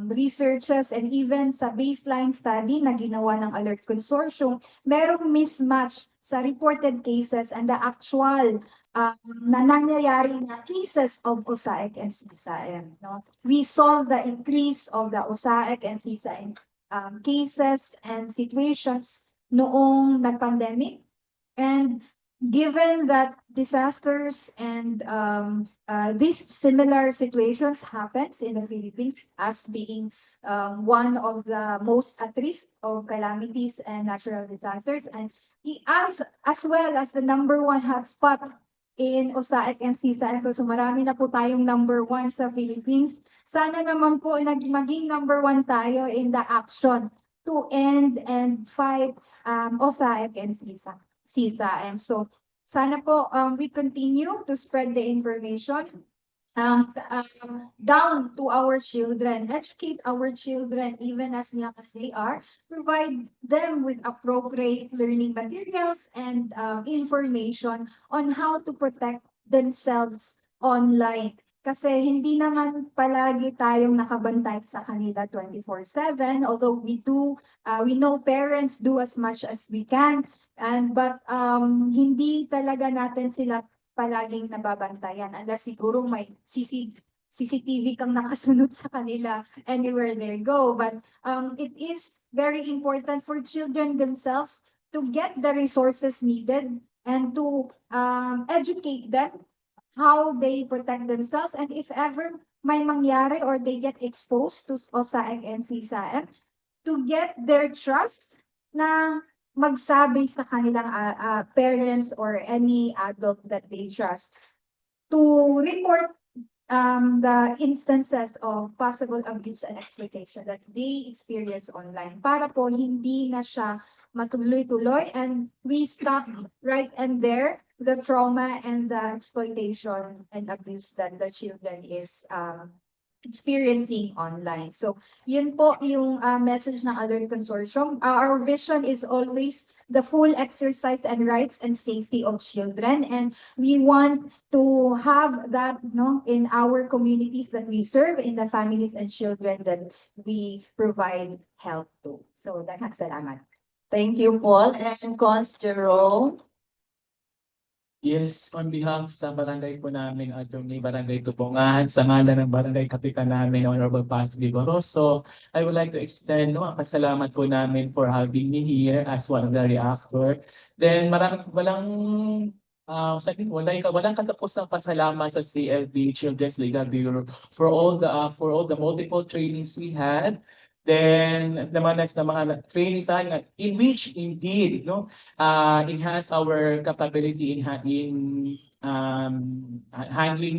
researchers, and even sa baseline study na ginawa ng Alert Consortium, merong mismatch sa reported cases and the actual na nangyayari na cases of OSAIC and CSAM. No? We saw the increase of the OSAIC and CSAM cases and situations noong nag-pandemic. And given that disasters and these similar situations happens in the Philippines as being one of the most at risk of calamities and natural disasters, and as well as the number one hotspot in OSAIC and CSAM. So marami na po tayong number one sa Philippines. Sana naman po maging number one tayo in the action to end and fight OSAIC and CSAM. So sana po we continue to spread the information down to our children, educate our children even as young as they are, provide them with appropriate learning materials and information on how to protect themselves online. Kasi hindi naman palagi tayong nakabantay sa kanila 24/7, although we know parents do as much as we can, but hindi talaga natin sila palaging nababantayan unless siguro may CCTV kang nakasunod sa kanila anywhere they go. But it is very important for children themselves to get the resources needed and to educate them how they protect themselves, and if ever may mangyari or they get exposed to OSAEC and CSAM, to get their trust na magsabi sa kanilang parents or any adult that they trust to report the instances of possible abuse and exploitation that they experience online para po hindi na siya matuloy-tuloy and we stop right and there the trauma and the exploitation and abuse that the children is experiencing online. So, yun po yung message ng Alert Consortium. Our vision is always the full exercise and rights and safety of children, and we want to have that in our communities that we serve, in the families and children that we provide help to. So, daghang salamat. Thank you, Paul. And Cons Jerome. Yes, on behalf sa barangay po namin, Attorney Barangay Tupungan, sa ngalan ng barangay kapitan namin, Honorable Pastor Vigoroso, I would like to extend ang pasalamat po namin for having me here as one of the reactor. Then walang katapos ng pasalamat sa CLB, Children's Legal Bureau, for all the multiple trainings we had. Then naman na mga trainings in which indeed enhance our capability in handling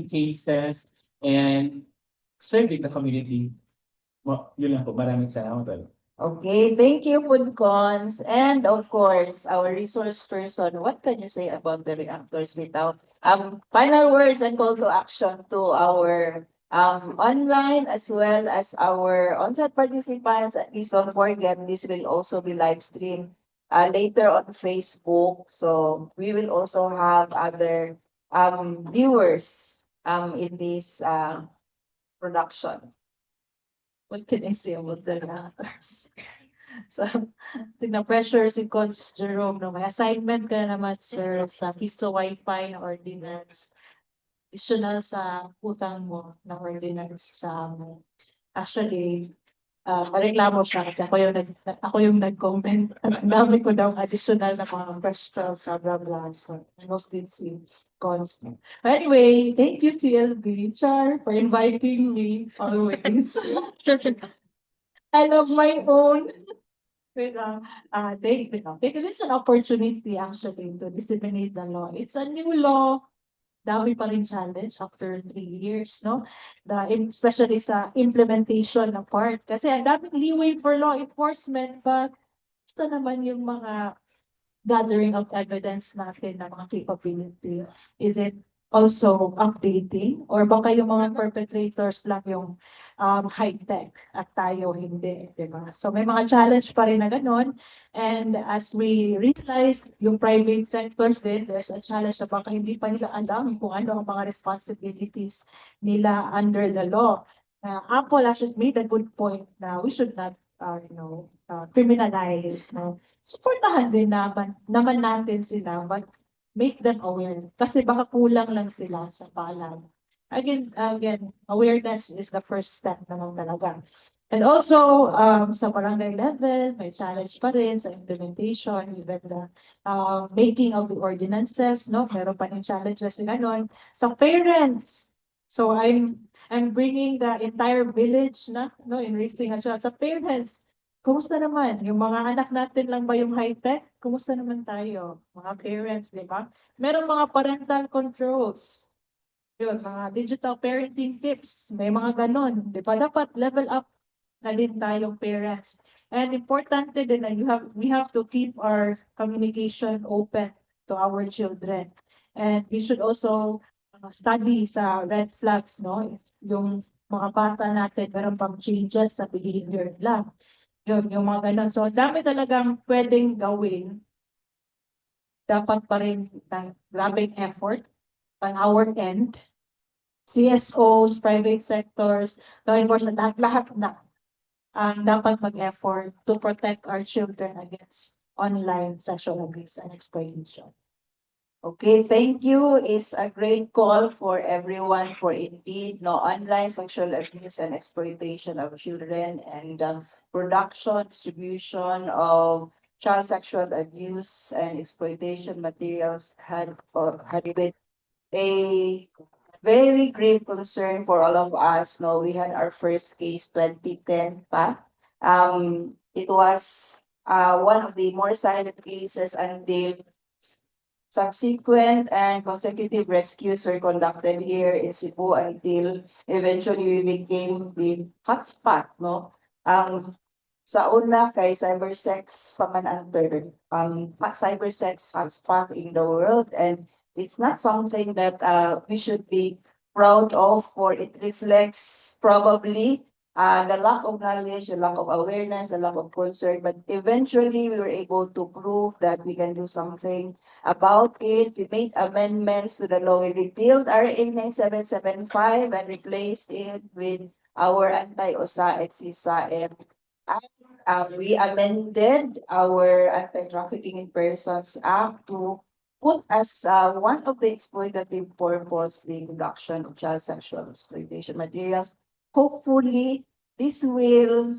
cases and serving the community. Yun lang po, maraming salamat. Okay, thank you, Cons. And of course, our resource person, what can you say about the reactors without final words and call to action to our online as well as our on-site participants? At least don't forget, this will also be live streamed later on Facebook. So we will also have other viewers in this production. What can I say about the reactors? So, pressure si Coach Jerome, may assignment ka na naman, sir, sa piso Wi-Fi na ordinance. Additional sa utang mo na ordinance sa amin. Actually, mareklamo siya kasi ako yung nag-comment. Ang dami ko daw additional na mga questions, blah, blah. So, mostly si Cons. Anyway, thank you, CLB, Char, for inviting me always. I love my own. Take this an opportunity actually to disseminate the law. It's a new law. Dami pa rin challenge after 3 years, no? Especially sa implementation ng part. Kasi ang daming leeway for law enforcement, but gusto naman yung mga gathering of evidence natin ng mga capability. Is it also updating? Or baka yung mga perpetrators lang yung high-tech at tayo hindi, diba? So may mga challenge pa rin na ganun. And as we realize, yung private sectors din, there's a challenge na baka hindi pa nila alam kung ano ang mga responsibilities nila under the law. Apple actually made a good point na we should not criminalize. Supportahan din naman natin sila, but make them aware. Kasi baka kulang lang sila sa paalam. Again, awareness is the first step naman talaga. And also, sa barangay level, may challenge pa rin sa implementation, even the making of the ordinances, no? Meron pa rin challenges na ganon. Sa parents, so I'm bringing the entire village in raising a child. Sa parents, kumusta naman? Yung mga anak natin lang ba yung high-tech? Kumusta naman tayo? Mga parents, di ba? Meron mga parental controls. Yun, mga digital parenting tips. May mga ganon. Di ba? Dapat level up na din tayong parents. And importante din na we have to keep our communication open to our children. And we should also study sa red flags, no? Yung mga bata natin, meron pang changes sa behavior nila. Yun, yung mga ganon. So, dami talagang pwedeng gawin. Dapat pa rin grabing effort on our end. CSOs, private sectors, law enforcement, lahat na dapat mag-effort to protect our children against online sexual abuse and exploitation. Okay, thank you. It's a great call for everyone for indeed no online sexual abuse and exploitation of children and production, distribution of child sexual abuse and exploitation materials had been a very grave concern for all of us. No, we had our first case 2010 pa. It was one of the more silent cases until subsequent and consecutive rescues were conducted here in Cebu until eventually we became the hotspot, no? Sa una kay cybersex pa man ang term. Cybersex hotspot in the world, and it's not something that we should be proud of, for it reflects probably the lack of knowledge, the lack of awareness, the lack of concern, but eventually we were able to prove that we can do something about it. We made amendments to the law. We repealed RA 9775 and replaced it with our anti-OSAEC CSAM. We amended our Anti-Trafficking in Persons Act to put as one of the exploitative purpose the production of child sexual exploitation materials. Hopefully, this will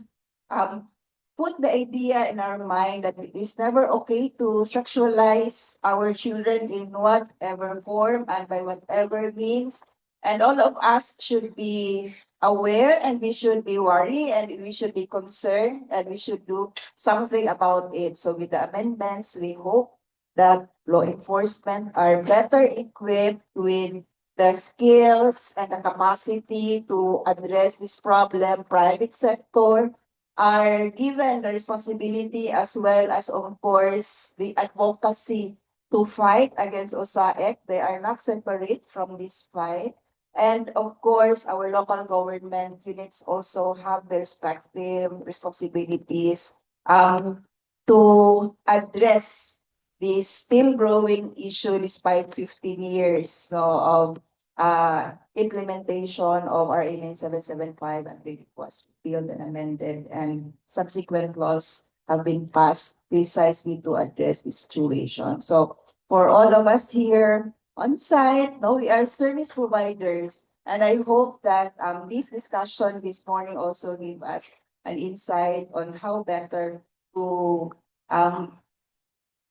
put the idea in our mind that it is never okay to sexualize our children in whatever form and by whatever means. And all of us should be aware, and we should be worried, and we should be concerned, and we should do something about it. So with the amendments, we hope that law enforcement are better equipped with the skills and the capacity to address this problem. Private sector are given the responsibility as well as, of course, the advocacy to fight against OSAEC. They are not separate from this fight. And of course, our local government units also have their respective responsibilities to address this still growing issue despite 15 years of implementation of RA 9775 until it was repealed and amended, and subsequent laws have been passed precisely to address this situation. So for all of us here on site, no, we are service providers, and I hope that this discussion this morning also give us an insight on how better to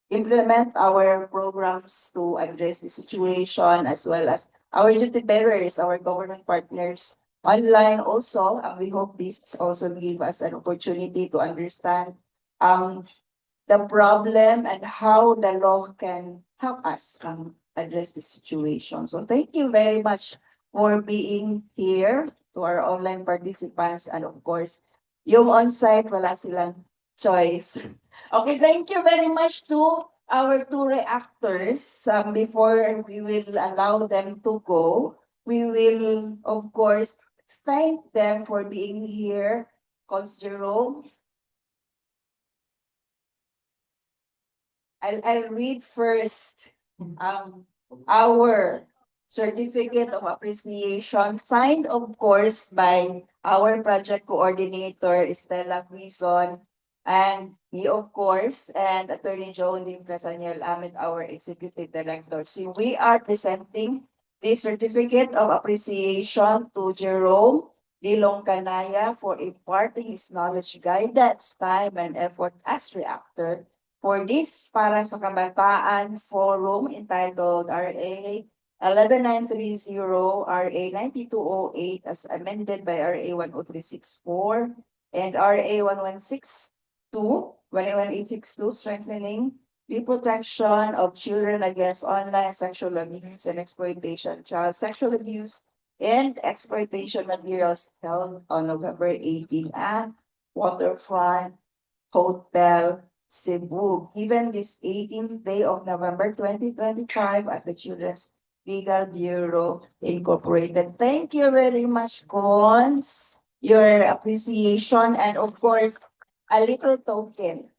implement our programs to address the situation, as well as our duty bearers, our government partners online also. We hope this also give us an opportunity to understand the problem and how the law can help us address the situation. So thank you very much for being here, to our online participants, and of course, yung on-site, wala silang choice. Okay, thank you very much to our two reactors. Before we will allow them to go, we will, of course, thank them for being here. Cons Jerome. I'll read first our certificate of appreciation, signed, of course, by our project coordinator, Estela Quizon, and me, of course, and Attorney Jolie Fresaniel Ahmed, our executive director. So we are presenting the certificate of appreciation to Jerome Lilong Canaya for imparting his knowledge, guidance, time, and effort as reactor for this Para sa Kabataan Forum entitled RA 11930, RA 9208 as amended by RA 10364 and RA 11862, strengthening the protection of children against online sexual abuse and exploitation, child sexual abuse and exploitation materials, held on November 18 at Waterfront Hotel, Cebu, given this 18th day of November 2025 at the Children's Legal Bureau Incorporated. Thank you very much, Cons. Your appreciation, and of course, a little token.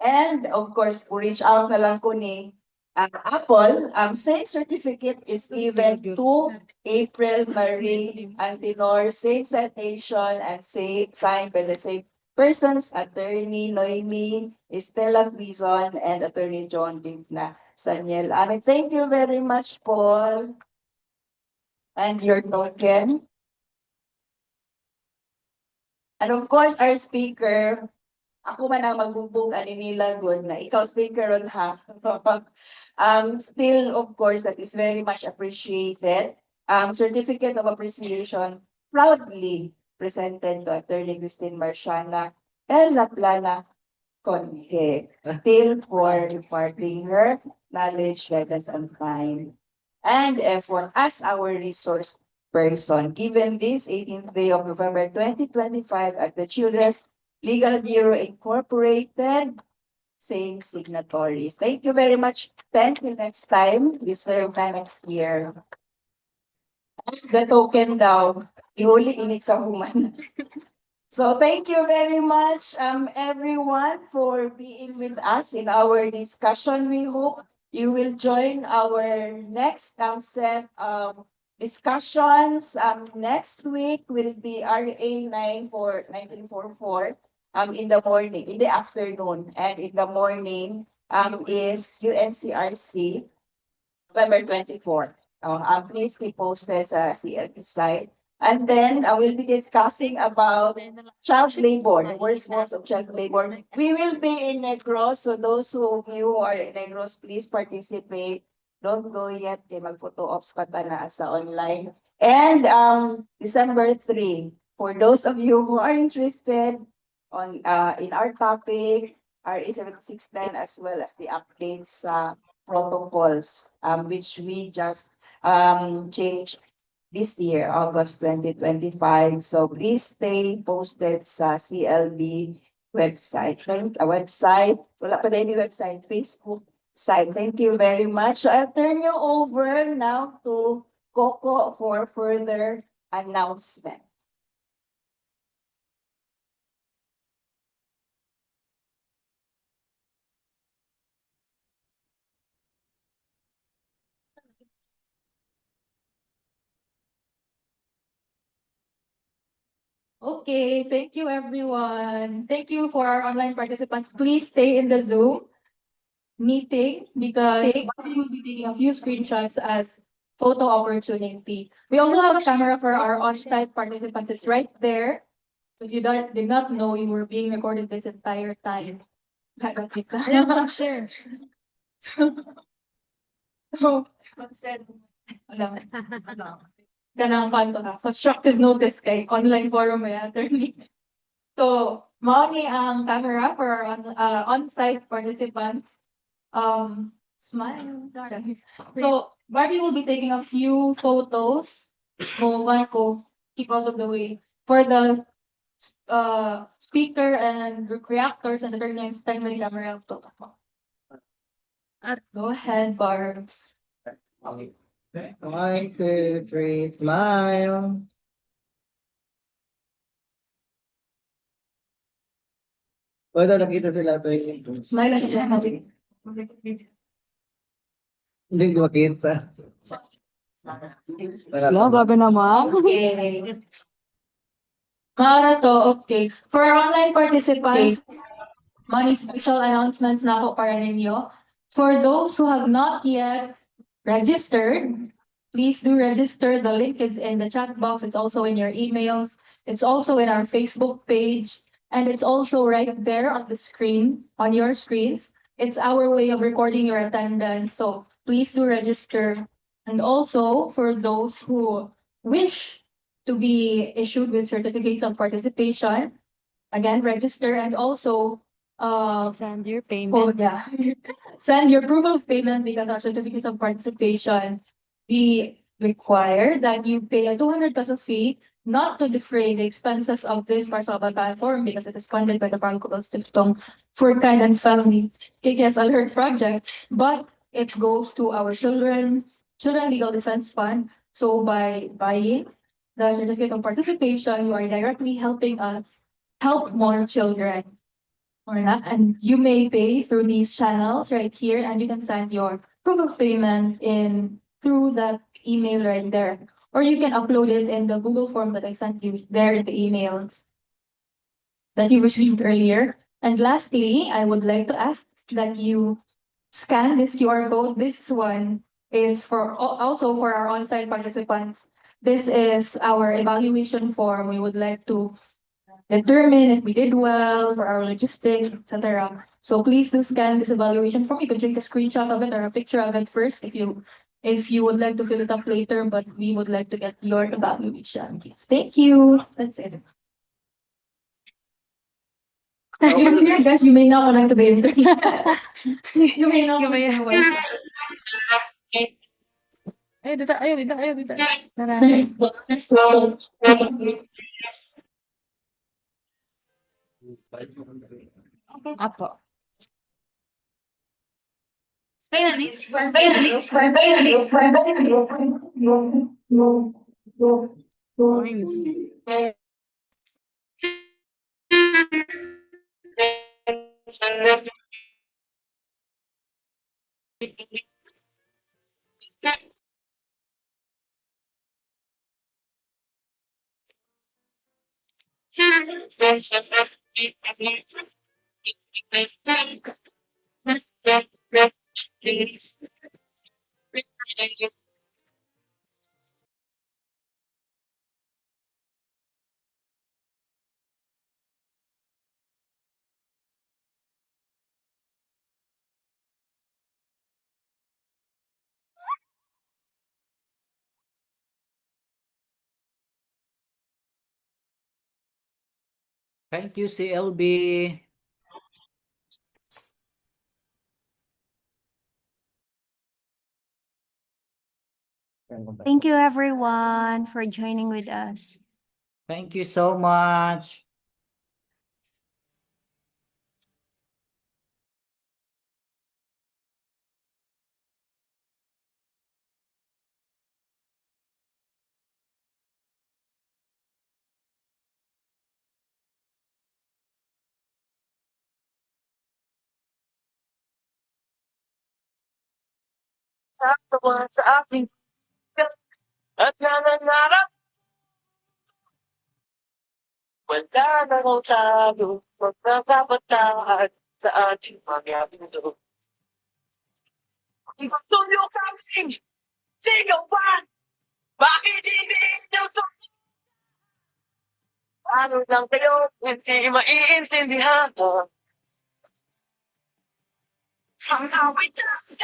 And of course, reach out na lang ko ni Apple. Same certificate is given to April Marie Antinor, same citation and signed by the same persons, Attorney Noemi Estela Quizon and Attorney John Digna Saniel. Thank you very much, Paul. And your token. And of course, our speaker, ako man ang magbubog ani nila good na ikaw speaker on ha. Still, of course, that is very much appreciated. Certificate of appreciation proudly presented to Attorney Christine Marciana and Laplana Conje, still for imparting her knowledge, guidance, and time and effort as our resource person. Given this 18th day of November 2025 at the Children's Legal Bureau Incorporated, same signatories. Thank you very much. Till next time. We serve na next year. The token daw. Ihuli init ka human. So thank you very much, everyone, for being with us in our discussion. We hope you will join our next set of discussions. Next week will be RA 1944 in the morning, in the afternoon, and in the morning is UNCRC November 24. Please be posted sa CLP site. And then we'll be discussing about child labor, the worst forms of child labor. We will be in Negros, so those of you who are in Negros, please participate. Don't go yet, mag-photo ops pa ta na sa online. And December 3, for those of you who are interested on in our topic, RA 7610, as well as the updates protocols, which we just changed this year, August 2025. So please stay posted sa CLB website. Wala pa na yung website, Facebook site. Thank you very much. So I'll turn you over now to Coco for further announcement. Okay, thank you everyone. Thank you for our online participants. Please stay in the Zoom meeting because we will be taking a few screenshots as photo opportunity. We also have a camera for our on-site participants. It's right there. So if you did not know, you were being recorded this entire time. Sure. So, kanang kanto na constructive notice kay online forum may attorney. So, mao ni ang camera for our on-site participants. Smile. So, Barbie will be taking a few photos. Ko keep all of the way for the speaker and reactors and their names. Time may camera to. Go ahead, Barbs. 1, 2, 3, smile. Wala nakita sila ito yung Smile again. hindi ko makita. Grabe naman. Okay. Mara to, okay. For our online participants, money special announcements na ako para ninyo. For those who have not yet registered, please do register. The link is in the chat box. It's also in your emails. It's also in our Facebook page. And it's also right there on the screen, on your screens. It's our way of recording your attendance. So please do register. And also for those who wish to be issued with certificates of participation, again, register and also Send your payment. send your proof of payment because our certificates of participation, we require that you pay a 200 peso fee not to defray the expenses of this Para sa Kabataan Forum because it is funded by the Parangkugal Stiftong for Kind and Family KKS Alert Project, but it goes to our Children Legal Defense Fund. So by buying the certificate of participation, you are directly helping us help more children. And you may pay through these channels right here, and you can send your proof of payment through that email right there. Or you can upload it in the Google form that I sent you there in the emails. that you received earlier. And lastly, I would like to ask that you scan this QR code. This one is also for our on-site participants. This is our evaluation form. We would like to determine if we did well for our logistics, etc. So please do scan this evaluation form. You can take a screenshot of it or a picture of it first if you would like to fill it up later, but we would like to get your evaluation. Thank you. That's it. Here, guys, you may now connect to the internet. You may now connect to the Wi-Fi. Ayo, dito. Apo. Thank you, CLB. Thank you everyone for joining with us. Thank you so much. Sa aking at nangangarap, wala na raw tayo magkakabataan sa ating mga mundo. Ipagtuloy kami, sigawan, bakit hindi ito? Ano lang kayo, hindi maiintindihan. Somehow we just